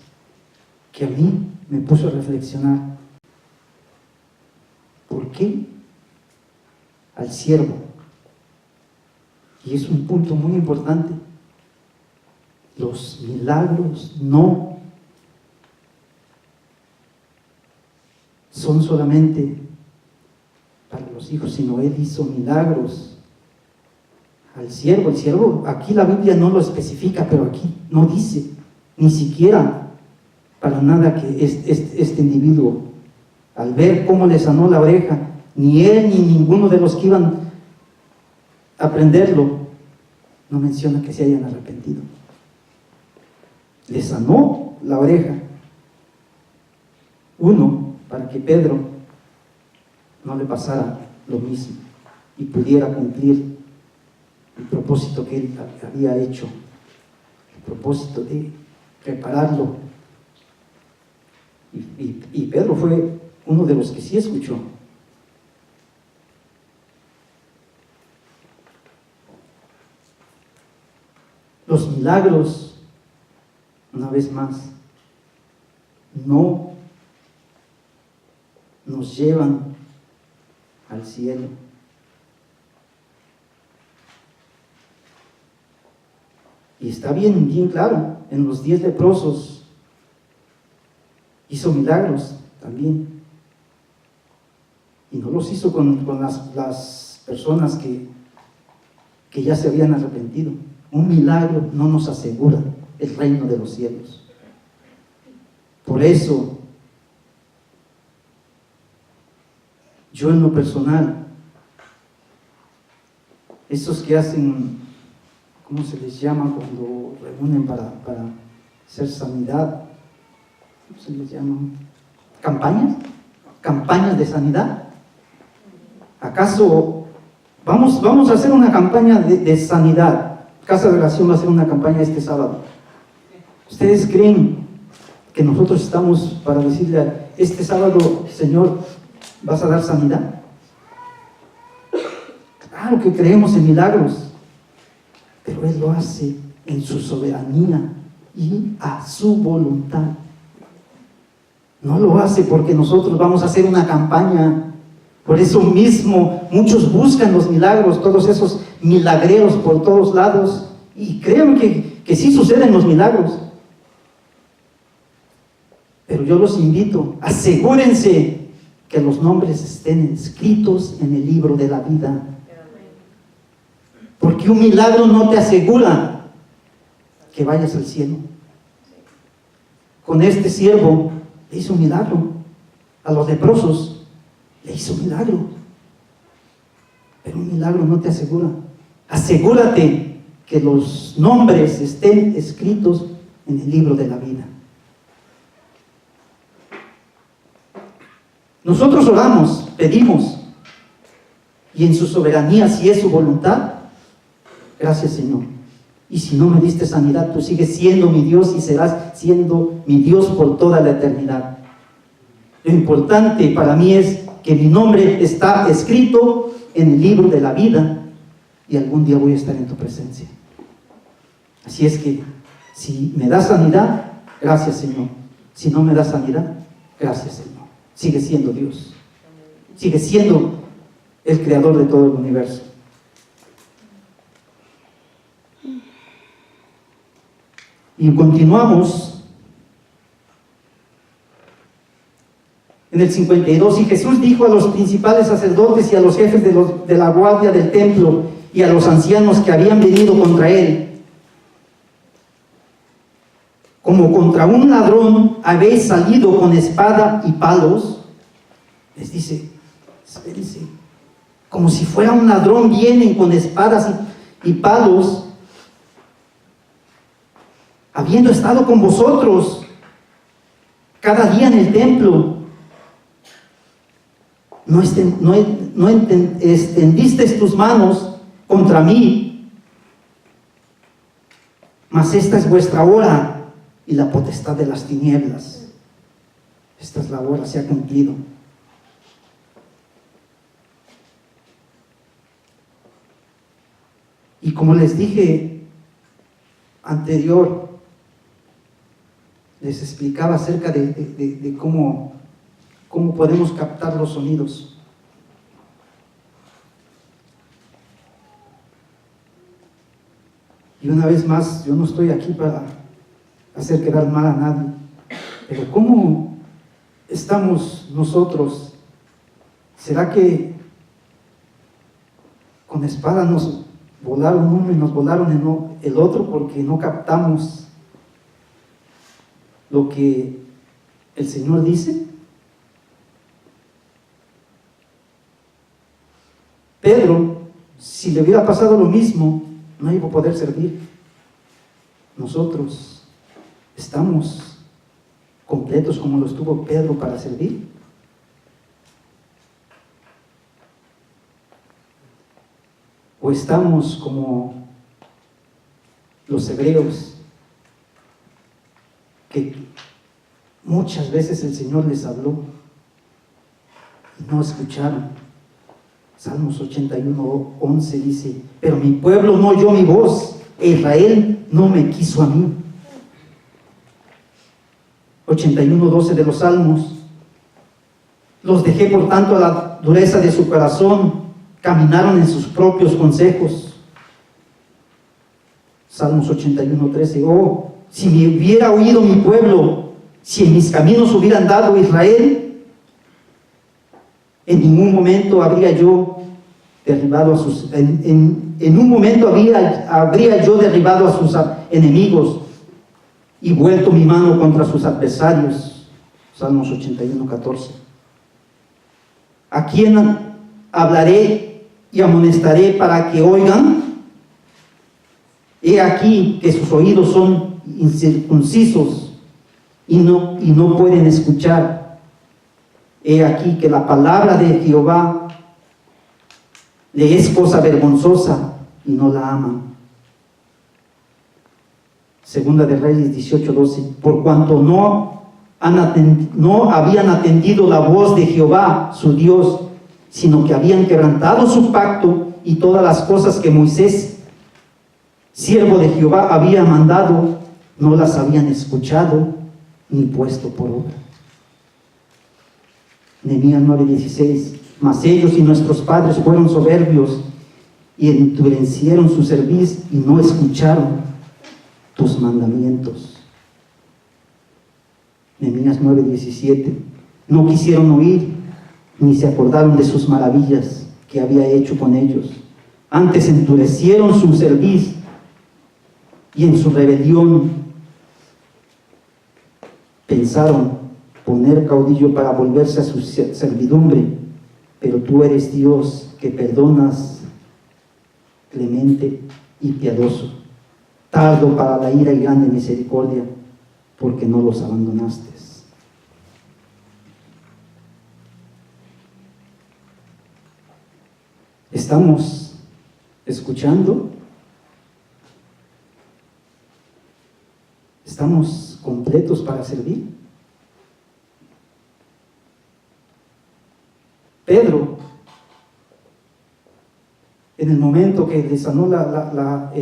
que a mí me puso a reflexionar. ¿Por qué al siervo? Y es un punto muy importante. Los milagros no son solamente para los hijos, sino Él hizo milagros al siervo. El siervo, aquí la Biblia no lo especifica, pero aquí no dice ni siquiera para nada que este individuo, al ver cómo le sanó la oreja, ni él ni ninguno de los que iban a aprenderlo, no menciona que se hayan arrepentido. Le sanó la oreja. Uno, para que Pedro no le pasara lo mismo y pudiera cumplir el propósito que él había hecho, el propósito de prepararlo. Y Pedro fue uno de los que sí escuchó. Los milagros, una vez más, no nos llevan al cielo. Y está bien claro, en los 10 leprosos hizo milagros también. Y no los hizo con las personas que ya se habían arrepentido. Un milagro no nos asegura el reino de los cielos. Por eso, yo en lo personal, esos que hacen, ¿cómo se les llama cuando reúnen para hacer sanidad? ¿Cómo se les llama? ¿Campañas de sanidad? ¿Acaso vamos a hacer una campaña de sanidad? Casa de Oración va a hacer una campaña este sábado. ¿Ustedes creen que nosotros estamos para decirle este sábado: Señor, vas a dar sanidad? Claro que creemos en milagros, pero Él lo hace en su soberanía y a su voluntad. No lo hace porque nosotros vamos a hacer una campaña. Por eso mismo muchos buscan los milagros, todos esos milagreros por todos lados, y creen que sí suceden los milagros. Pero yo los invito, asegúrense que los nombres estén escritos en el libro de la vida. Porque un milagro no te asegura que vayas al cielo. Con este siervo le hizo un milagro. A los leprosos le hizo un milagro. Pero un milagro no te asegura. Asegúrate que los nombres estén escritos en el libro de la vida. Nosotros oramos, pedimos, y en su soberanía, si es su voluntad, gracias Señor. Y si no me diste sanidad, tú sigues siendo mi Dios y serás siendo mi Dios por toda la eternidad. Lo importante para mí es que mi nombre está escrito en el libro de la vida y algún día voy a estar en tu presencia. Así es que si me das sanidad, gracias Señor. Si no me das sanidad, gracias Señor. Sigue siendo Dios. Sigue siendo el creador de todo el universo. Y continuamos en el 52. Y Jesús dijo a los principales sacerdotes y a los jefes de la guardia del templo y a los ancianos que habían venido contra él: como contra un ladrón habéis salido con espada y palos. Les dice, espérense, como si fuera un ladrón vienen con espadas y palos, habiendo estado con vosotros cada día en el templo. No extendiste tus manos contra mí, mas esta es vuestra hora y la potestad de las tinieblas. Esta es la hora, se ha cumplido. Y como les dije anterior, les explicaba acerca de cómo podemos captar los sonidos. Y una vez más, yo no estoy aquí para hacer quedar mal a nadie, pero ¿cómo estamos nosotros? ¿Será que con espada nos volaron uno y nos volaron el otro porque no captamos lo que el Señor dice? Pedro, si le hubiera pasado lo mismo, no iba a poder servir. Nosotros estamos completos como lo estuvo Pedro para servir. O estamos como los hebreos, que muchas veces el Señor les habló y no escucharon. Salmos 81:11 dice: pero mi pueblo no oyó mi voz, e Israel no me quiso a mí. 81:12 de los Salmos: los dejé por tanto a la dureza de su corazón, caminaron en sus propios consejos. Salmos 81:13: oh, si me hubiera oído mi pueblo, si en mis caminos hubiera andado Israel, en ningún momento habría yo derribado a sus en un momento habría yo derribado a sus enemigos y vuelto mi mano contra sus adversarios. Salmos 81:14. ¿A quién hablaré y amonestaré para que oigan? He aquí que sus oídos son incircuncisos y no pueden escuchar. He aquí que la palabra de Jehová le es cosa vergonzosa y no la aman. Segunda de Reyes 18:12. Por cuanto no habían atendido la voz de Jehová su Dios, sino que habían quebrantado su pacto y todas las cosas que Moisés siervo de Jehová, había mandado, no las habían escuchado ni puesto por obra. Nehemías 9:16. Mas ellos y nuestros padres fueron soberbios y endurecieron su cerviz y no escucharon tus mandamientos. Nehemías 9:17. No quisieron oír ni se acordaron de sus maravillas que había hecho con ellos. Antes endurecieron su cerviz y en su rebelión pensaron poner caudillo para volverse a su servidumbre. Pero tú eres Dios que perdonas, clemente y piadoso, tardo para la ira y grande misericordia, porque no los abandonaste. ¿Estamos escuchando? ¿Estamos completos para servir? Pedro, en el momento que le sanó la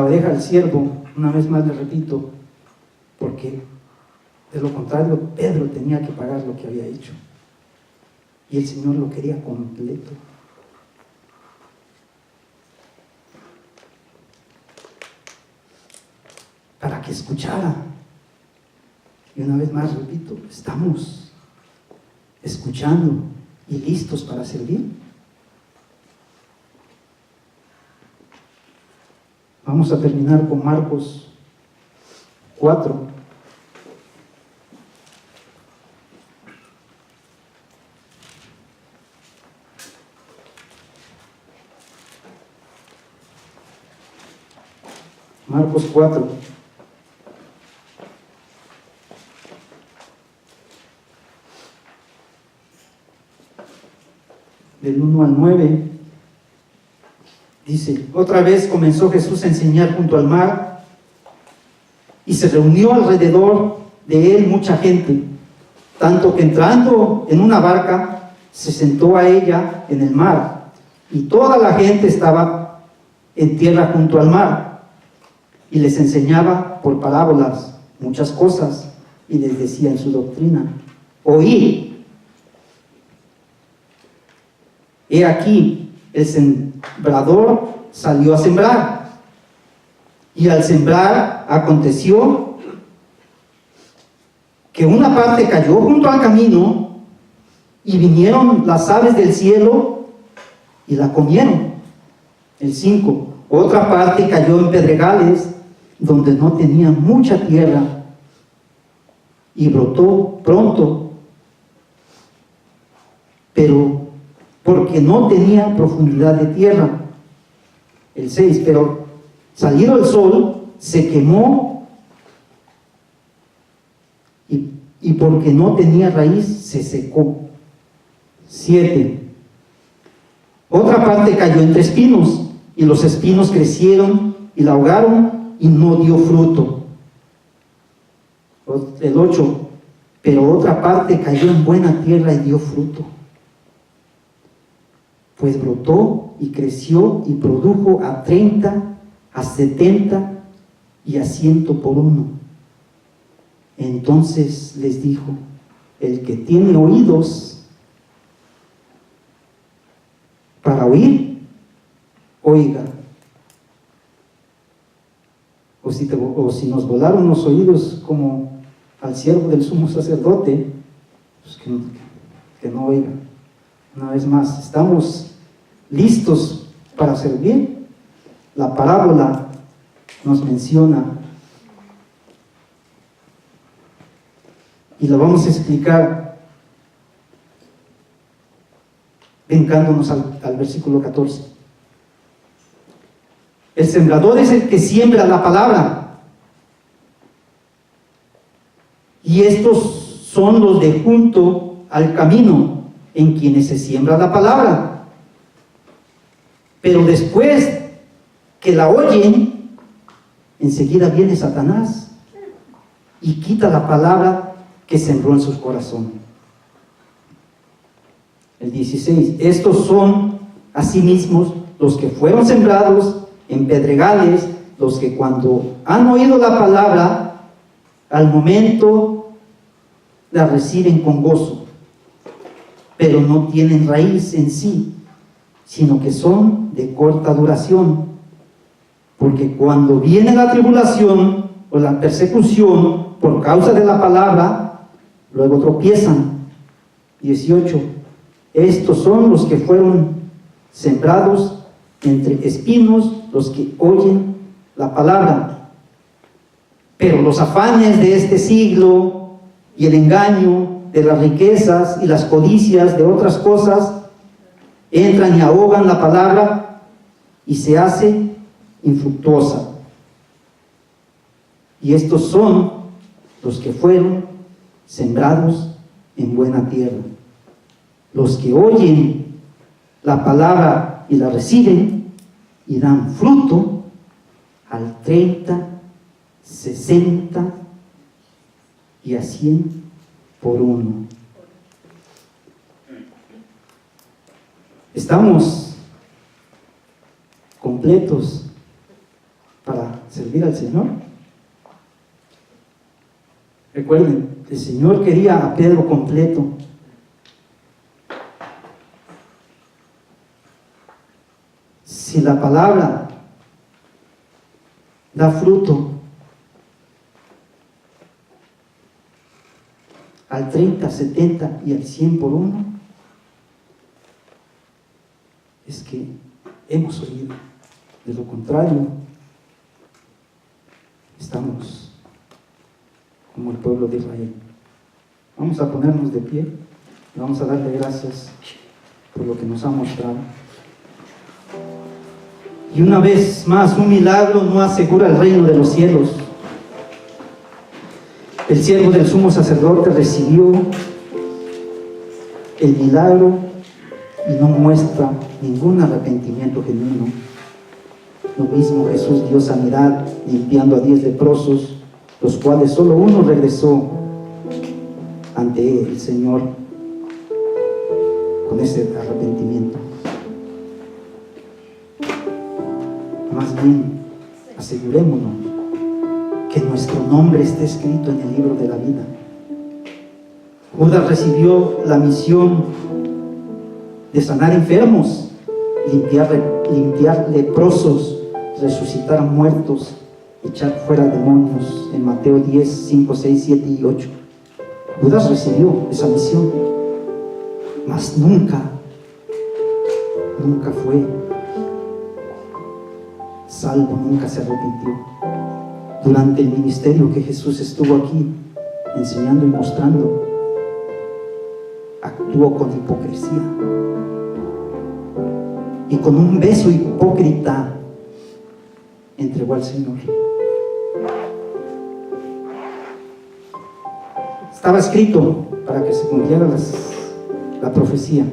oreja al siervo, una vez más le repito, porque de lo contrario Pedro tenía que pagar lo que había hecho, y el Señor lo quería completo. Para que escuchara. Y una vez más repito, ¿estamos escuchando y listos para servir? Vamos a terminar con Marcos 4. Marcos 4. Del 1 al 9, dice: otra vez comenzó Jesús a enseñar junto al mar, y se reunió alrededor de él mucha gente, tanto que entrando en una barca, se sentó a ella en el mar, y toda la gente estaba en tierra junto al mar, y les enseñaba por parábolas muchas cosas, y les decía en su doctrina: oíd. He aquí, el sembrador salió a sembrar, y al sembrar aconteció que una parte cayó junto al camino, y vinieron las aves del cielo y la comieron. El 5. Otra parte cayó en pedregales, donde no tenía mucha tierra, y brotó pronto, pero porque no tenía profundidad de tierra. El 6. Pero salido el sol, se quemó, y porque no tenía raíz, se secó. 7. Otra parte cayó entre espinos, y los espinos crecieron y la ahogaron, y no dio fruto. El 8. Pero otra parte cayó en buena tierra y dio fruto, pues brotó y creció y produjo a 30, a 70 y a 100 por uno. Entonces les dijo: el que tiene oídos para oír, oiga. O si nos volaron los oídos como al siervo del sumo sacerdote, pues que no oiga. Una vez más, ¿estamos listos para servir? La parábola nos menciona, y lo vamos a explicar brincándonos al versículo 14. El sembrador es el que siembra la palabra, y estos son los de junto al camino, en quienes se siembra la palabra. Pero después que la oyen, enseguida viene Satanás y quita la palabra que sembró en sus corazones. El 16. Estos son asimismo los que fueron sembrados en pedregales, los que cuando han oído la palabra, al momento la reciben con gozo, pero no tienen raíz en sí, sino que son de corta duración. Porque cuando viene la tribulación o la persecución por causa de la palabra, luego tropiezan. 18. Estos son los que fueron sembrados entre espinos, los que oyen la palabra. Pero los afanes de este siglo y el engaño de las riquezas y las codicias de otras cosas entran y ahogan la palabra y se hace infructuosa. Y estos son los que fueron sembrados en buena tierra, los que oyen la palabra y la reciben y dan fruto al 30, 60 y a 100 por uno. Estamos completos para servir al Señor. Recuerden, el Señor quería a Pedro completo. Si la palabra da fruto al 30, 70 y al 100 por uno, es que hemos oído. De lo contrario, estamos como el pueblo de Israel. Vamos a ponernos de pie y vamos a darle gracias por lo que nos ha mostrado. Y una vez más, un milagro no asegura el reino de los cielos. El siervo del sumo sacerdote recibió el milagro y no muestra ningún arrepentimiento genuino. Lo mismo Jesús dio sanidad limpiando a 10 leprosos, los cuales solo uno regresó ante el Señor con ese arrepentimiento. Más bien, asegurémonos que nuestro nombre esté escrito en el libro de la vida. Judas recibió la misión de sanar enfermos, limpiar leprosos, resucitar muertos, echar fuera demonios, en Mateo 10, 5, 6, 7 y 8. Judas recibió esa misión, mas nunca fue salvo, nunca se arrepintió. Durante el ministerio que Jesús estuvo aquí enseñando y mostrando, actuó con hipocresía y con un beso hipócrita entregó al Señor. Estaba escrito para que se cumpliera la profecía.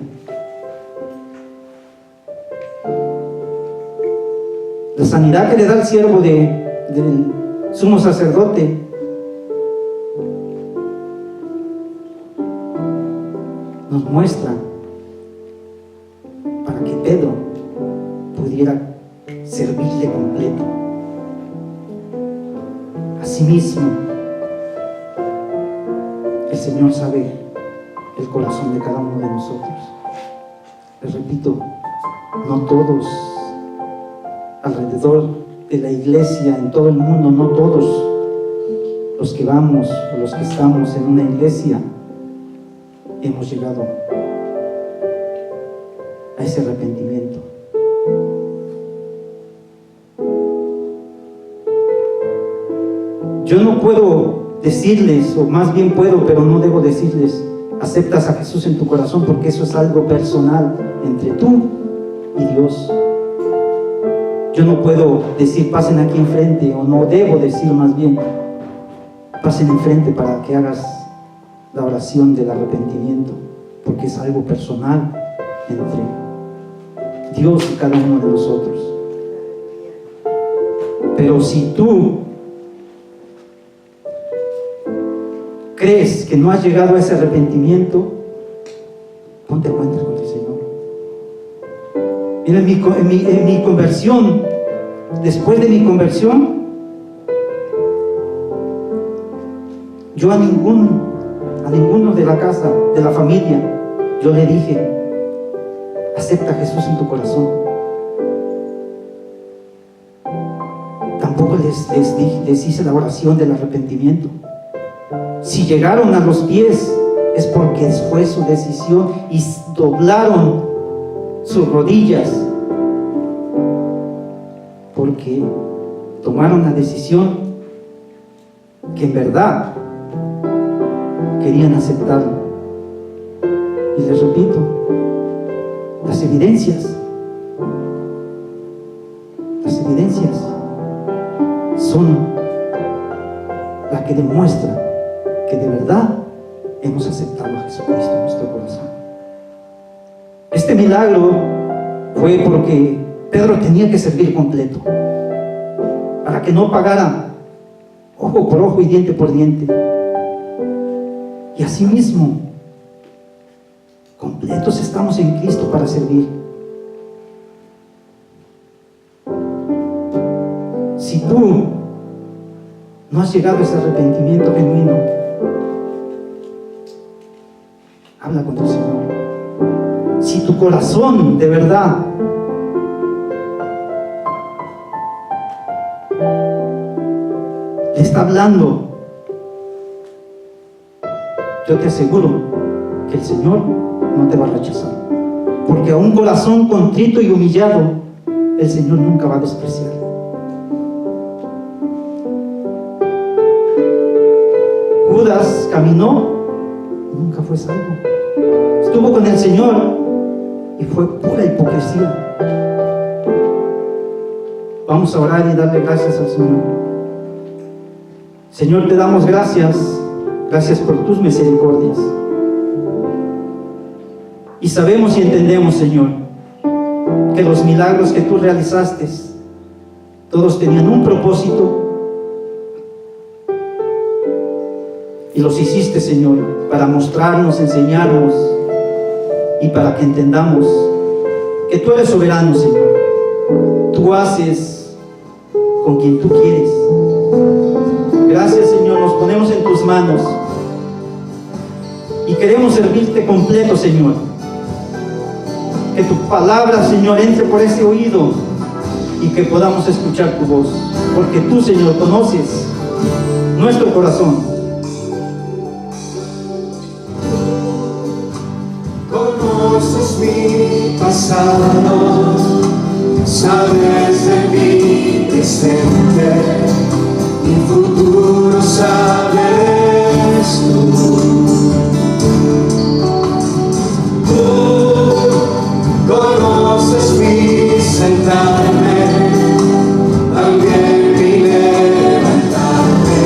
La sanidad que le da el siervo del sumo sacerdote nos muestra para que Pedro pudiera servirle completo. Asimismo, el Señor sabe el corazón de cada uno de nosotros. Les repito, no todos alrededor de la iglesia, en todo el mundo, no todos los que vamos o los que estamos en una iglesia hemos llegado a ese arrepentimiento. Yo no puedo decirles, o más bien puedo, pero no debo decirles, aceptas a Jesús en tu corazón, porque eso es algo personal entre tú y Dios. Yo no puedo decir pasen aquí enfrente, o no debo decir más bien pasen enfrente para que hagas la oración del arrepentimiento, porque es algo personal entre Dios y cada uno de nosotros. Pero si tú crees que no has llegado a ese arrepentimiento, ponte a cuentas con el Señor. Mira, en mi conversión después de mi conversión, yo a ninguno de la casa, de la familia, yo le dije: acepta a Jesús en tu corazón. Tampoco les hice la oración del arrepentimiento. Si llegaron a los pies, es porque fue su decisión y doblaron sus rodillas, porque tomaron la decisión que en verdad querían aceptarlo. Y les repito, las evidencias son las que demuestran que de verdad hemos aceptado a Jesucristo en nuestro corazón. Este milagro fue porque Pedro tenía que servir completo, para que no pagara ojo por ojo y diente por diente. Y asimismo, completos estamos en Cristo para servir. Si tú no has llegado a ese arrepentimiento genuino, habla con el Señor. Si tu corazón de verdad le está hablando, yo te aseguro que el Señor no te va a rechazar, porque a un corazón contrito y humillado el Señor nunca va a despreciar. Judas caminó, nunca fue salvo. Estuvo con el Señor y fue pura hipocresía. Vamos a orar y darle gracias al Señor. Señor, te damos gracias por tus misericordias. Y sabemos y entendemos, Señor, que los milagros que tú realizaste, todos tenían un propósito, y los hiciste, Señor, para mostrarnos, enseñarnos y para que entendamos que tú eres soberano, Señor. Tú haces con quien tú quieres. Gracias, Señor, nos ponemos en tus manos y queremos servirte completo, Señor. Que tu palabra, Señor, entre por ese oído y que podamos escuchar tu voz, porque tú, Señor, conoces nuestro corazón. Conoces mi pasado, sabes de mi presente, mi futuro sabes tú. Tú conoces mi sentarme, también mi levantarme,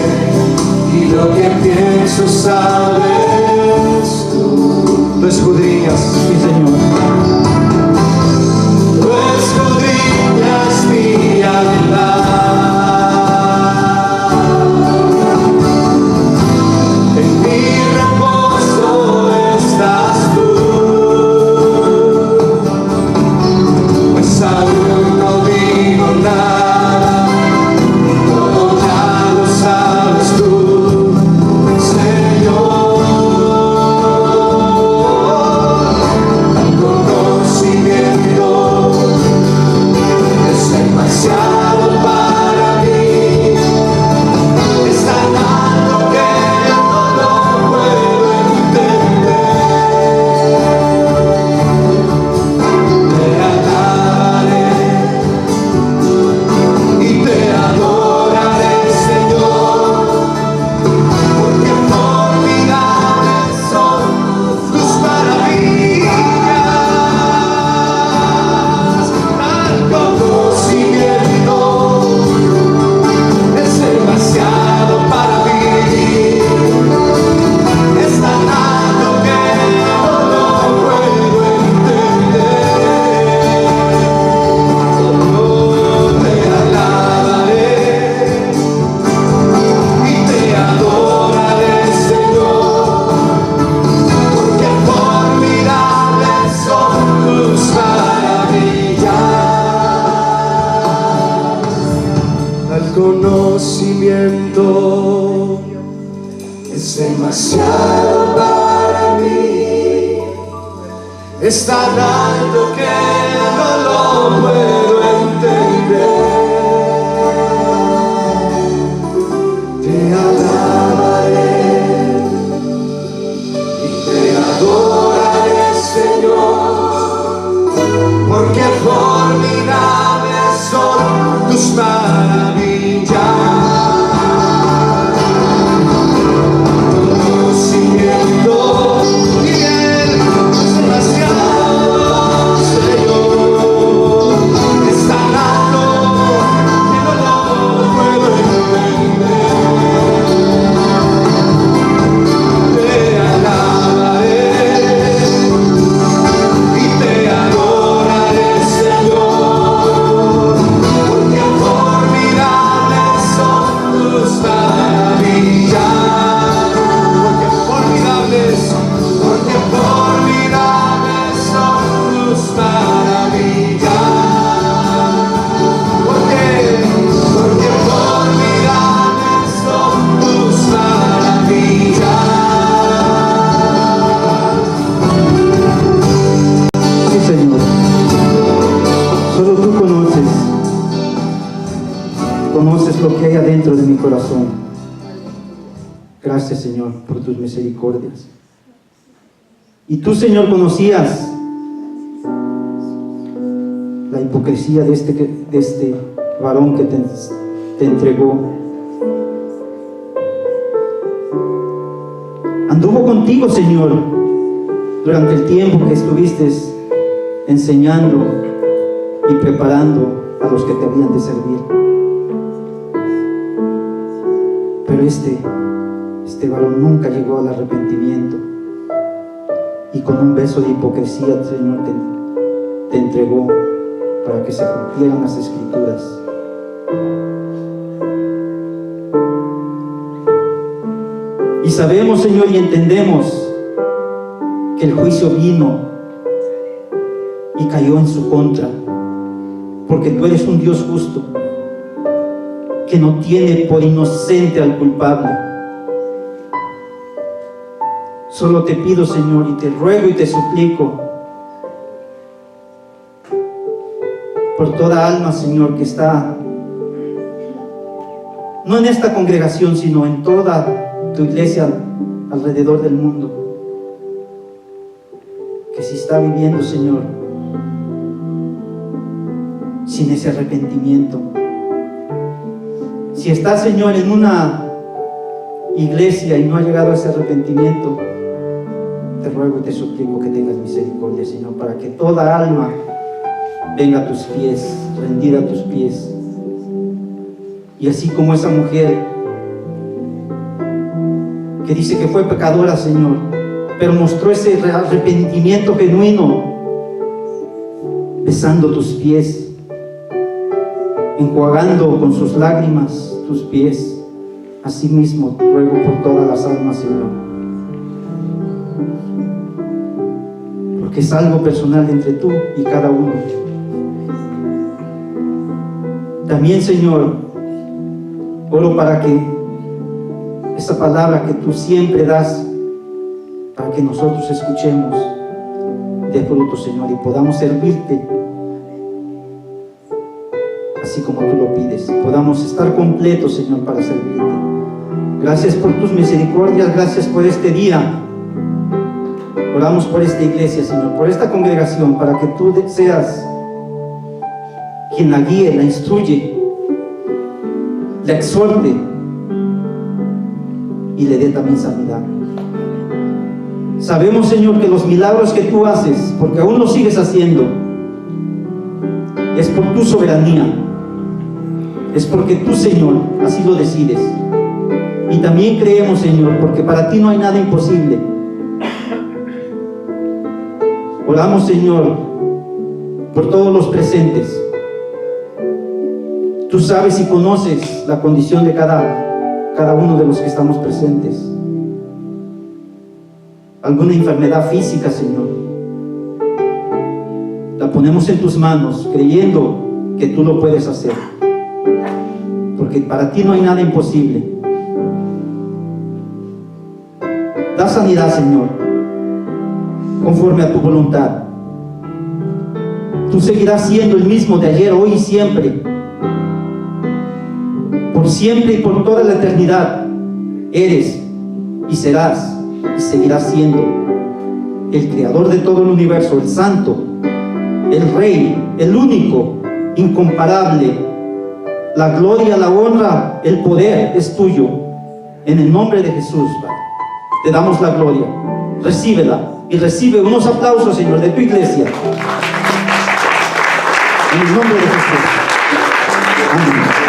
y lo que pienso sabes tú. Tú escudriñas, mi Señor. Tú escudriñas mi alma. demasiado para mí, es tan alto que no lo puedo entender. Te alabaré y te adoraré, Señor, porque formidables son tus maravillas. Conoces lo que hay adentro de mi corazón. Gracias, Señor, por tus misericordias. Y tú, Señor, conocías la hipocresía de este varón que te entregó. Anduvo contigo, Señor, durante el tiempo que estuviste enseñando y preparando a los que te habían de servir. Pero este varón nunca llegó al arrepentimiento, y con un beso de hipocresía, Señor, te entregó para que se cumplieran las Escrituras. Y sabemos, Señor, y entendemos que el juicio vino y cayó en su contra, porque tú eres un Dios justo, que no tiene por inocente al culpable. Solo te pido, Señor, y te ruego y te suplico por toda alma, Señor, que está no en esta congregación, sino en toda tu iglesia alrededor del mundo, que si está viviendo, Señor, sin ese arrepentimiento, si está, Señor, en una iglesia y no ha llegado a ese arrepentimiento, te ruego y te suplico que tengas misericordia, Señor, para que toda alma venga a tus pies, rendida a tus pies. Y así como esa mujer que dice que fue pecadora, Señor, pero mostró ese arrepentimiento genuino, besando tus pies, enjuagando con sus lágrimas tus pies. Así mismo ruego por todas las almas, Señor, porque es algo personal entre tú y cada uno. También, Señor, oro para que esa palabra que tú siempre das, para que nosotros escuchemos, dé fruto, Señor, y podamos servirte así como tú lo pides, podamos estar completos, Señor, para servirte. Gracias por tus misericordias, gracias por este día. Oramos por esta iglesia, Señor, por esta congregación, para que tú seas quien la guíe, la instruye, la exhorte y le dé también sanidad. Sabemos, Señor, que los milagros que tú haces, porque aún los sigues haciendo, es por tu soberanía, es porque tú, Señor, así lo decides. Y también creemos, Señor, porque para ti no hay nada imposible. Oramos, Señor, por todos los presentes. Tú sabes y conoces la condición de cada uno de los que estamos presentes. Alguna enfermedad física, Señor, la ponemos en tus manos, creyendo que tú lo puedes hacer, porque para ti no hay nada imposible. Da sanidad, Señor, conforme a tu voluntad. Tú seguirás siendo el mismo de ayer, hoy y siempre. Por siempre y por toda la eternidad. Eres y serás y seguirás siendo el creador de todo el universo, el santo, el rey, el único, incomparable. La gloria, la honra, el poder es tuyo. En el nombre de Jesús, Padre, te damos la gloria. Recíbela y recibe unos aplausos, Señor, de tu iglesia. En el nombre de Jesús. Amén.